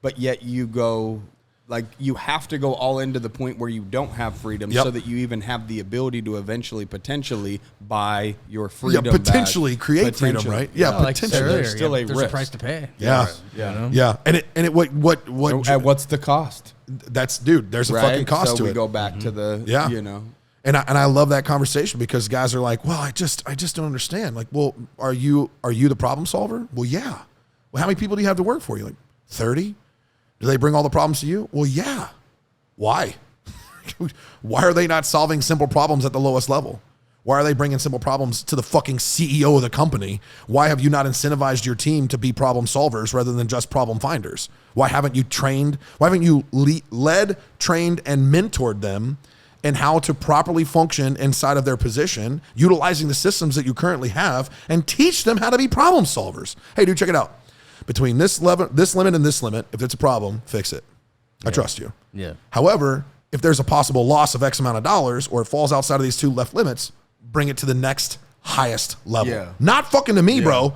but yet you go, like, you have to go all into the point where you don't have freedom so that you even have the ability to eventually, potentially buy your freedom. Yeah, potentially back. create freedom, right? Yeah, like potentially. earlier, There's still a there's risk. a price to pay. Yeah. Yeah. You know? Yeah. And it what At what's the cost? that's, dude, there's a Right? fucking cost so to we it. go back to the, Yeah. you know. And I love that conversation because guys are like, well, I just don't understand. Like, well, are you the problem solver? Well, yeah. Well, how many people do you have to work for you? Like 30? Do they bring all the problems to you? Well, yeah. Why? Why are they not solving simple problems at the lowest level? Why are they bringing simple problems to the fucking CEO of the company? Why have you not incentivized your team to be problem solvers rather than just problem finders? Why haven't you trained? Why haven't you led, trained, and mentored them in how to properly function inside of their position, utilizing the systems that you currently have, and teach them how to be problem solvers? Hey, dude, check it out. Between this limit, and this limit, if it's a problem, fix it. I trust you. Yeah. However, if there's a possible loss of X amount of dollars or it falls outside of these two left limits, bring it to the next highest level. Yeah. Not fucking to me, bro.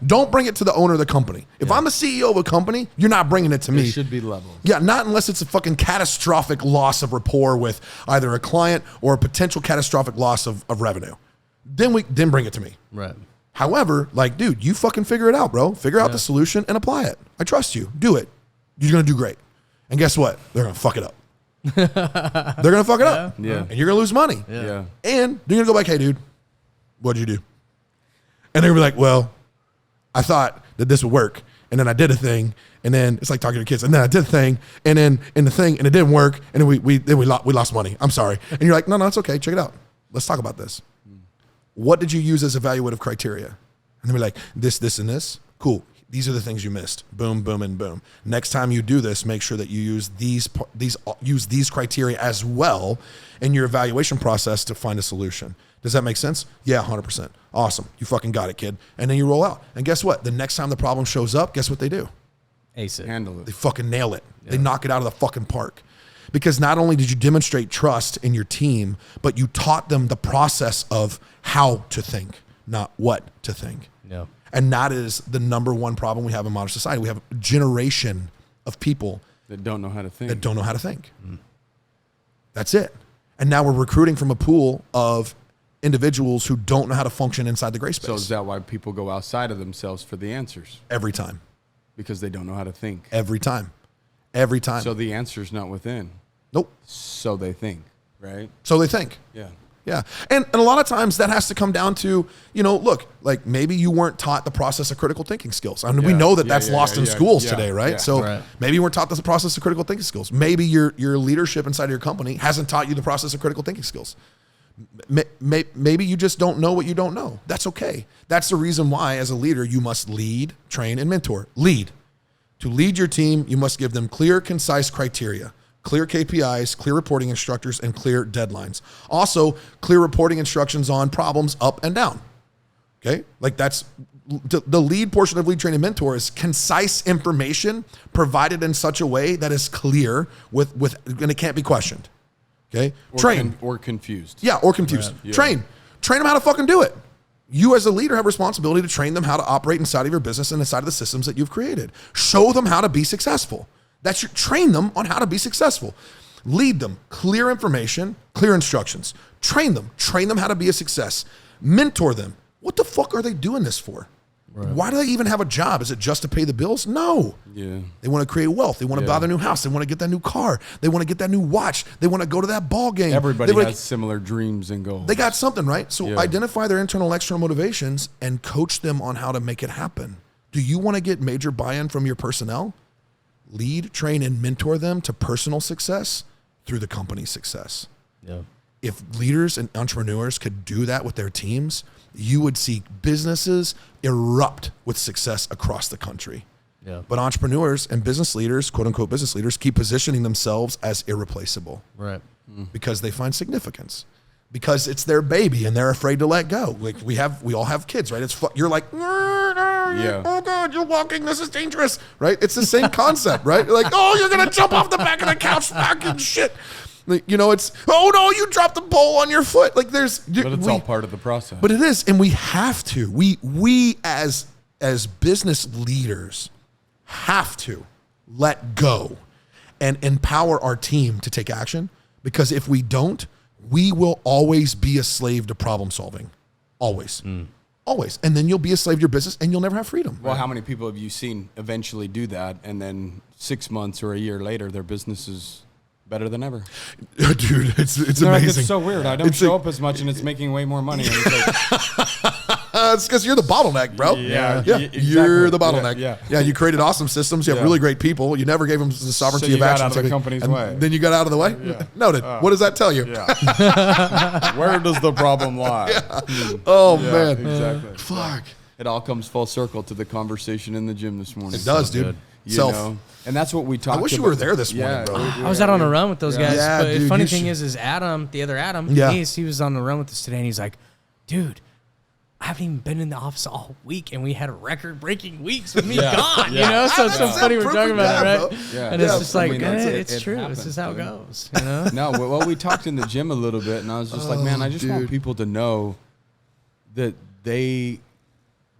Don't bring it to the owner of the company. If I'm the CEO of a company, you're not bringing it to me. It should be level. Yeah, not unless it's a fucking catastrophic loss of rapport with either a client or a potential catastrophic loss of revenue. Then bring it to me. Right. However, like, dude, you fucking figure it out, bro. Figure out the solution and apply it. I trust you. Do it. You're going to do great. And guess what? They're going to fuck it up. They're going to fuck it up. Yeah. And you're going to lose money. Yeah. And they're going to go back, hey, dude, what'd you do? And they're going to be like, well, I thought that this would work. And then I did a thing. And then it's like talking to kids. And then I did a thing. And then in the thing, and it didn't work. And then we lost money. I'm sorry. And you're like, no, it's okay. Check it out. Let's talk about this. What did you use as evaluative criteria? And they'll be like, this, and this. Cool. These are the things you missed. Boom, boom, and boom. Next time you do this, make sure that you use these criteria as well in your evaluation process to find a solution. Does that make sense? Yeah, 100%. Awesome. You fucking got it, kid. And then you roll out. And guess what? The next time the problem shows up, guess what they do? Ace it. Handle it. They fucking nail it. Yeah. They knock it out of the fucking park. Because not only did you demonstrate trust in your team, but you taught them the process of how to think, not what to think. Yeah. And that is the number one problem we have in modern society. We have a generation of people that don't know how to think. That's it. And now we're recruiting from a pool of individuals who don't know how to function inside the gray space. So is that why people go outside of themselves for the answers? Every time. Because they don't know how to think. Every time. Every time. So the answer's not within. Nope. So they think, right? So they think. Yeah. Yeah. And a lot of times that has to come down to, look, like maybe you weren't taught the process of critical thinking skills. I mean, we know that that's lost in schools today, right? Yeah. So maybe you weren't taught the process of critical thinking skills. Maybe your leadership inside of your company hasn't taught you the process of critical thinking skills. Maybe you just don't know what you don't know. That's okay. That's the reason why, as a leader, you must lead, train, and mentor. Lead. To lead your team, you must give them clear, concise criteria, clear KPIs, clear reporting instructors, and clear deadlines. Also, clear reporting instructions on problems up and down. Okay? Like that's the lead portion of lead, train, and mentor is concise information provided in such a way that is clear and it can't be questioned. Okay? Train. Or confused. Yeah, or confused. Yeah. Train them how to fucking do it. You as a leader have responsibility to train them how to operate inside of your business and inside of the systems that you've created. Show them how to be successful. Train them on how to be successful. Lead them, clear information, clear instructions. Train them how to be a success. Mentor them. What the fuck are they doing this for? Right. Why do they even have a job? Is it just to pay the bills? No. Yeah. They want to create wealth. They want to buy their new house. They want to get that new car. They want to get that new watch. They want to go to that ball game. Everybody has similar dreams and goals. They got something, right? So identify their internal and external motivations and coach them on how to make it happen. Do you want to get major buy-in from your personnel? Lead, train, and mentor them to personal success through the company's success. Yeah. If leaders and entrepreneurs could do that with their teams, you would see businesses erupt with success across the country. Yeah. But entrepreneurs and business leaders, quote unquote business leaders, keep positioning themselves as irreplaceable. Right. Because they find significance. Because it's their baby and they're afraid to let go. Like we all have kids, right? You're like, oh God, you're walking. This is dangerous, right? It's the same concept, right? You're like, oh, you're gonna jump off the back of the couch, fucking shit. Like, it's, oh no, you dropped the pole on your foot. Like but it's all part of the process. But it is, and we have to. We as business leaders have to let go and empower our team to take action. Because if we don't, we will always be a slave to problem solving. Always. Always. And then you'll be a slave to your business and you'll never have freedom. Well, how many people have you seen eventually do that, and then 6 months or a year later, their business is better than ever? Dude, it's They're amazing. like, it's so weird. I don't show up as much, and it's making way more money. And it's like, It's because you're the bottleneck, bro. Exactly. You're the bottleneck. Yeah. You created awesome systems. You have really great people. You never gave them the sovereignty So you of got action. out of the company's and way. Then you got out of the way? Yeah. Noted. What does that tell you? yeah. Where does the problem lie? Oh, Yeah, man. exactly. Fuck. It all comes full circle to the conversation in the gym this morning. It does, dude. good. You Self. know? And that's what we talked about. I wish you were there this morning, bro. I was out on a run with those guys. Yeah, but the dude, funny you thing should- is Adam, the other Adam, Yeah. he was on the run with us today, and he's like, dude, I haven't even been in the office all week, and we had record-breaking weeks with me gone, you know? So it's so funny we're talking about it, right? bro. Yeah. And it's Yeah, just I like, mean, it's it true. happens, This is how it dude. goes, you know? No, well, we talked in the gym a little bit, and I was just like, man, I just want people to know that they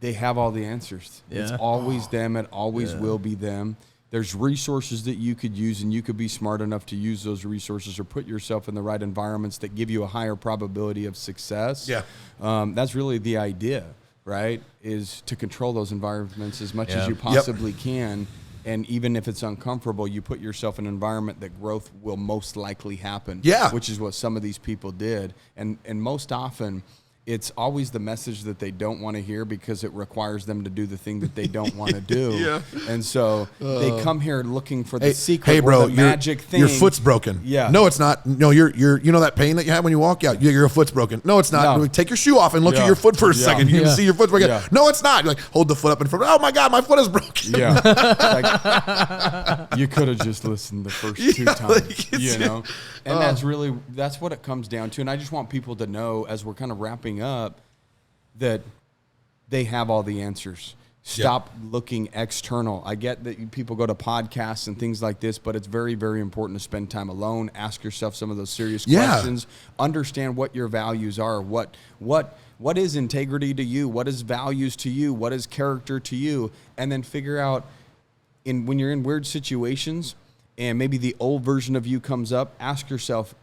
have all the answers. It's Yeah. always them. It always will be them. There's resources that you could use, and you could be smart enough to use those resources or put yourself in the right environments that give you a higher probability of success. Yeah. That's really the idea, right? Is to control those environments as much as Yeah. you possibly can. And even if it's uncomfortable, you put yourself in an environment that growth will most likely happen. Yeah. Which is what some of these people did. And most often, it's always the message that they don't want to hear because it requires them to do the thing that they don't want to do. Yeah. And so they come here looking for the Hey, secret hey, bro, or the magic thing. your foot's broken. Yeah. No, it's not. No, you're you know that pain that you have when you walk? Yeah, your foot's broken. No, it's not. No. Take your shoe off and look Yeah. at your foot for a Yeah. second. You can Yeah. see your foot's broken. Yeah. No, it's not. You're like, hold the foot up in front. Oh my God, my foot is broken. Yeah. Like, you could have just listened the first two Yeah, times, like, you it's- know? And that's what it comes down to. And I just want people to know, as we're kind of wrapping up, that they have all the answers. Stop looking external. I get that people go to podcasts and things like this, but it's very, very important to spend time alone. Ask yourself some of those serious questions. Understand what your values are. What is integrity to you? What is values to you? What is character to you? And then figure out, when you're in weird situations and maybe the old version of you comes up, ask yourself,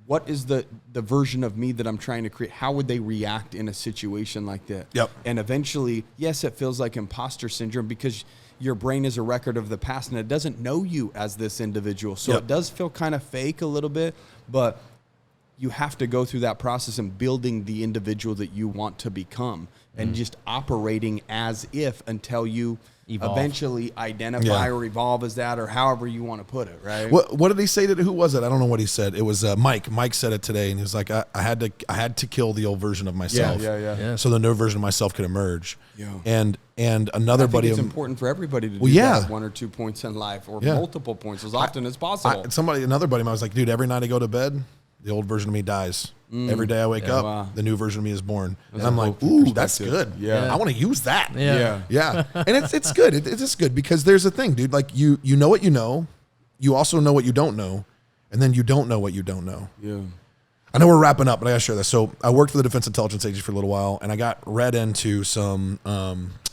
what is the version of me that I'm trying to create? How would they react in a situation like that? Yep. And eventually, yes, it feels like imposter syndrome because your brain is a record of the past and it doesn't know you as this individual. So Yep. it does feel kind of fake a little bit, but you have to go through that process and building the individual that you want to become and just operating as if until you Evolve. eventually identify or evolve as that, or however you want to put it, right? What did he say to? Who was it? I don't know what he said. It was Mike. Mike said it today, and he was like, I had to kill the old version of myself. Yeah. So the new version of myself could emerge. Yeah. And another I think buddy it's of important for everybody to do Well, yeah. that at 1 or 2 points in life, or Yeah. multiple points as often as possible. another buddy of mine was like, dude, every night I go to bed, the old version of me dies. Every day I wake up, wow. the new version of me is born. And a I'm like, hopeful ooh, that's good. perspective. Yeah. I want to use that. Yeah. Yeah. And it's good. It's just good because there's a thing, dude. Like you know what you know. You also know what you don't know. And then you don't know what you don't know. Yeah. I know we're wrapping up, but I got to share this. So I worked for the Defense Intelligence Agency for a little while, and I got read into some,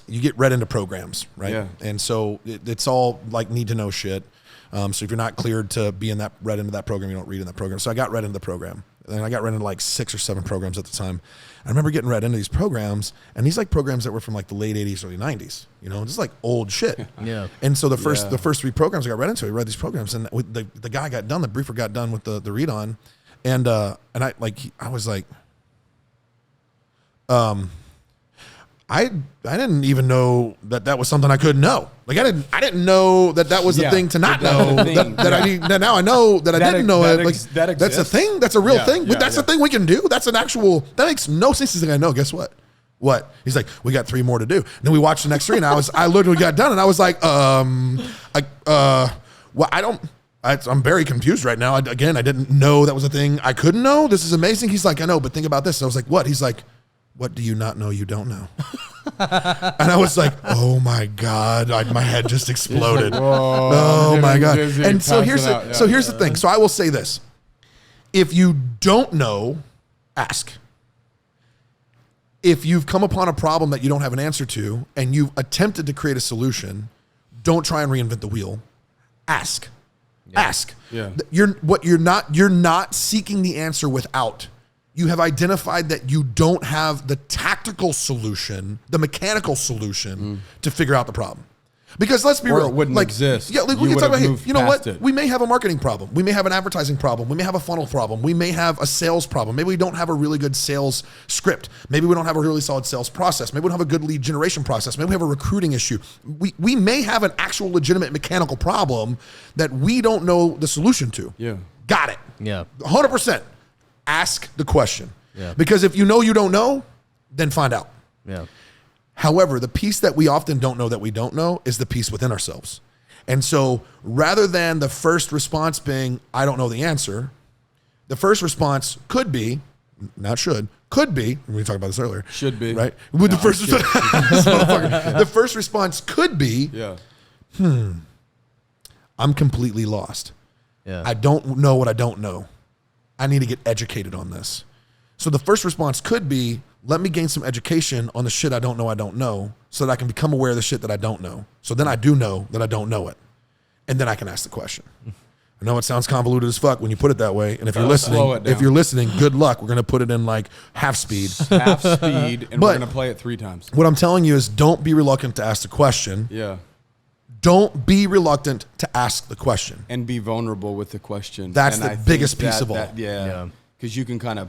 you get read into programs, right? Yeah. And so it's all like need to know shit. So if you're not cleared to be read into that program, you don't read in that program. So I got read into the program. And I got read into like 6 or 7 programs at the time. I remember getting read into these programs, and these like programs that were from like the late 80s, early 90s, you know, just like old shit. Yeah. And so the first 3 programs I got read into, I read these programs, and the guy got done, the briefer got done with the read on, and I was like, I didn't even know that was something I couldn't know. Like I didn't know that was the thing to not know. That now I know that I didn't know it. Like that's a exists. thing. That's a real thing. Yeah, That's a thing we can do. That's an actual. That makes no sense. He's like, I know. Guess what? What? He's like, we got 3 more to do. And then we watched the next 3, and I literally got done, and I was like, well, I'm very confused right now. I didn't know that was a thing I couldn't know. This is amazing. He's like, I know, but think about this. And I was like, what? He's like, what do you not know you don't know? And I was like, oh my God, my head just exploded. Oh my God. And so here's the thing. So I will say this. If you don't know, ask. If you've come upon a problem that you don't have an answer to and you've attempted to create a solution, don't try and reinvent the wheel. Ask. Yeah. Ask. Yeah. You're not seeking the answer without. You have identified that you don't have the tactical solution, the mechanical solution to figure out the problem. Because let's be Or real, it wouldn't exist. Yeah, like, You we can talk would about, have hey, you know moved what? past it. We may have a marketing problem. We may have an advertising problem. We may have a funnel problem. We may have a sales problem. Maybe we don't have a really good sales script. Maybe we don't have a really solid sales process. Maybe we don't have a good lead generation process. Maybe we have a recruiting issue. We may have an actual legitimate mechanical problem that we don't know the solution to. Yeah. Got it. Yeah. 100%. Ask the question. Yeah. Because if you know you don't know, then find out. Yeah. However, the piece that we often don't know that we don't know is the piece within ourselves. And so rather than the first response being, I don't know the answer, the first response could be, not should, could be, we talked about this earlier. Should be. Right? With the first the first response could be, I'm completely lost. Yeah. I don't know what I don't know. I need to get educated on this. So the first response could be, let me gain some education on the shit I don't know so that I can become aware of the shit that I don't know. So then I do know that I don't know it. And then I can ask the question. I know it sounds convoluted as fuck when you put it that way. And if you're slow listening, good luck. We're going to put it in like half speed. Half speed, and But- we're going to play it 3 times. What I'm telling you is don't be reluctant to ask the question. Yeah. Don't be reluctant to ask the question. And be vulnerable with the question. That's And the I think biggest piece of all. Yeah. Yeah. Because you can kind of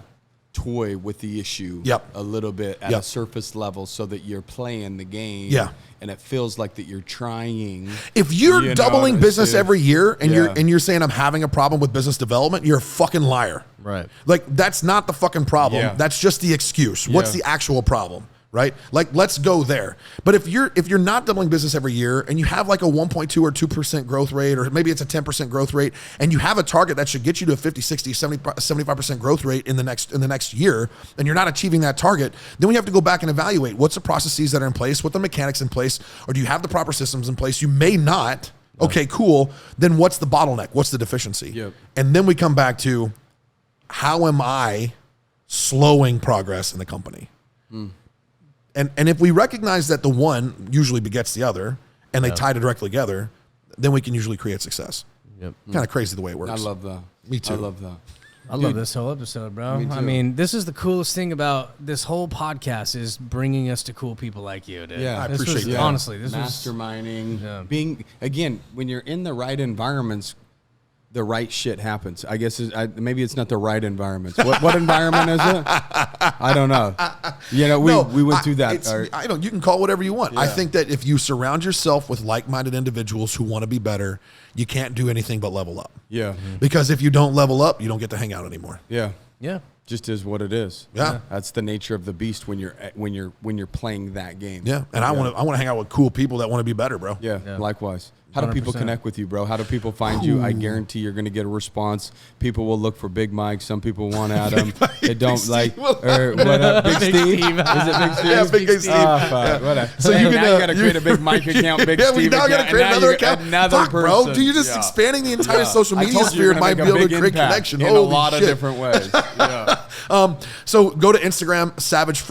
toy with the issue Yep. a little bit at Yep. a surface level so that you're playing the game. Yeah. And it feels like that you're trying. If you're You know, doubling it's- business every year and Yeah. you're saying I'm having a problem with business development, you're a fucking liar. Right. Like that's not the fucking problem. Yeah. That's just the excuse. What's Yeah. the actual problem? Right? Like let's go there. But if you're not doubling business every year and you have like a 1.2 or 2% growth rate, or maybe it's a 10% growth rate, and you have a target that should get you to a 50, 60, 70, 75% growth rate in the next year, and you're not achieving that target, then we have to go back and evaluate what's the processes that are in place, what the mechanics in place, or do you have the proper systems in place? You may not. Okay, cool. Then what's the bottleneck? What's the deficiency? Yep. And then we come back to how am I slowing progress in the company? And if we recognize that the one usually begets the other and they tie directly together, then we can usually create success. Yep. Kind of crazy the way it works. I love that. Me too. I love that. I love this whole episode, bro. Me too. I mean, this is the coolest thing about this whole podcast is bringing us to cool people like you, dude. Yeah. I This appreciate was- that. Honestly, this was Masterminding, Yeah. being, again, when you're in the right environments, the right shit happens. I guess maybe it's not the right environments. What environment is it? I don't know. You know, we went through that. I don't. You can call it whatever you want. I think that if you surround yourself with like-minded individuals who want to be better, you can't do anything but level up. Yeah. Because if you don't level up, you don't get to hang out anymore. Yeah. yeah. Just is what it is. Yeah. That's the nature of the beast when you're playing that game. Yeah. And I want to hang out with cool people that want to be better, bro. Yeah, Yeah. likewise. How do people 100%. connect with you, bro? How do people find you? I guarantee you're going to get a response. People will look for Big Mike. Some people want Adam. They don't like. Or what up, Big Steve? Steve. Is it Big Steve? Yeah, Big Steve. Oh, fuck. Whatever. So Hey, you now can, you got to create a Big Mike account, Big yeah, Steve we now got to account, create and now another you're account. Another Fuck, person. bro. Dude, you're just Yeah. expanding the entire social I media told you sphere you're and gonna might make be able to big create impact connection. in a Holy lot shit. of different ways. Yeah. So go to Instagram, Savage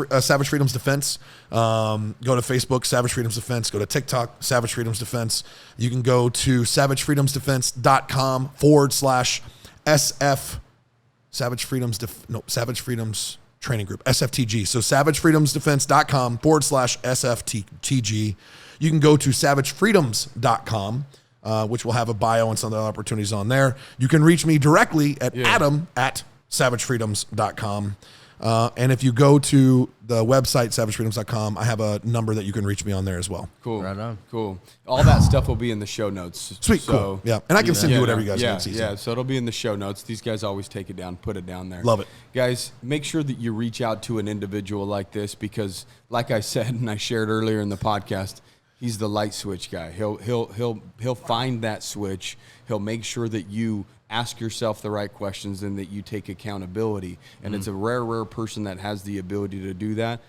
Freedoms Defense. Go to Facebook, Savage Freedoms Defense. Go to TikTok, Savage Freedoms Defense. You can go to savagefreedomsdefense.com/SF Savage Freedoms Training Group, SFTG. So savagefreedomsdefense.com/SFTG. You can go to savagefreedoms.com, which will have a bio and some other opportunities on there. You can reach me directly at adam@savagefreedoms.com. And if you go to the website, savagefreedoms.com, I have a number that you can reach me on there as well. Cool. Right on. Cool. All that stuff will be in the show notes. Sweet, So, cool. Yeah, and I can send you whatever you guys yeah, need. Season. Yeah, so it'll be in the show notes. These guys always take it down, put it down there. Love it. Guys, make sure that you reach out to an individual like this because, like I said and I shared earlier in the podcast, he's the light switch guy. He'll find that switch. He'll make sure that you ask yourself the right questions and that you take accountability. And it's a rare person that has the ability to do that.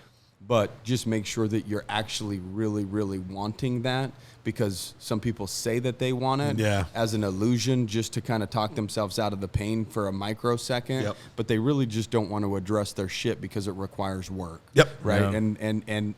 But just make sure that you're actually really, really wanting that, because some people say that they want it as an illusion just to kind of talk themselves out of the pain for a microsecond. Yep. But they really just don't want to address their shit because it requires work. Yep. Right. Yeah.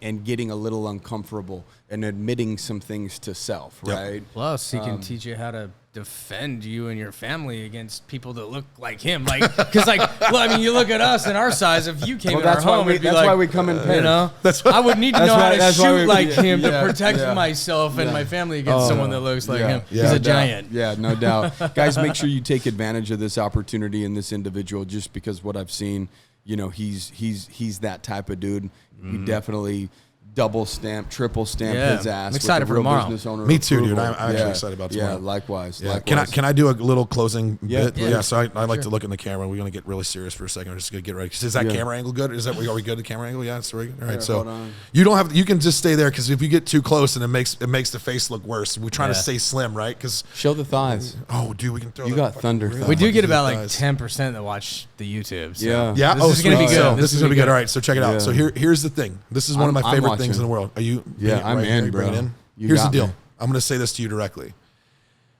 And getting a little uncomfortable and admitting some things to self. Yep. Right. Plus, he can teach you how to defend you and your family against people that look like him. Like, because well, I mean, you look at us and our size. If you came in our home, it'd be that's like, why we come in pairs. you know, I would need to know how to shoot like him to protect myself and my family against someone that looks like him. Yeah. He's a giant. Yeah, no doubt. Guys, make sure you take advantage of this opportunity and this individual, just because what I've seen, you know, he's that type of dude. We definitely double stamp, triple stamp his ass. I'm excited for tomorrow. Me too, dude. I'm actually excited about tomorrow. Yeah, likewise. Yeah. Can I do a little closing bit? Yeah. So I like to look in the camera. We're going to get really serious for a second. We're just going to get ready. Is that camera angle good? Are we good? The camera angle? Yeah, it's right. All right. So you don't have. You can just stay there, because if you get too close, and it makes the face look worse. We're trying to stay slim, right? Because show the thighs. Oh, dude, we can throw. You got thunder thighs. We do get about like 10% that watch the YouTube. So. Yeah. This is going to be good. This is going to be good. All right. So check it out. So here's the thing. This is one of my favorite things in the world. Are you? Yeah, I'm in, bro. Here's the deal. I'm going to say this to you directly.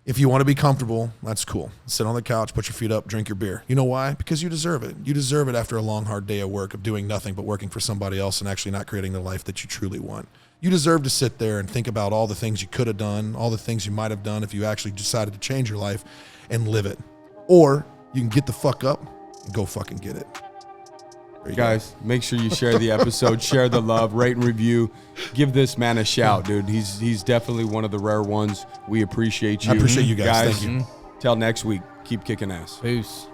If you want to be comfortable, that's cool. Sit on the couch, put your feet up, drink your beer. You know why? Because you deserve it. You deserve it after a long, hard day of work, of doing nothing but working for somebody else and actually not creating the life that you truly want. You deserve to sit there and think about all the things you could have done, all the things you might have done if you actually decided to change your life and live it. Or you can get the fuck up and go fucking get it. Guys, make sure you share the episode, share the love, rate and review. Give this man a shout, dude. He's definitely one of the rare ones. We appreciate you. I appreciate you guys. Thank you. Till next week, keep kicking ass. Peace.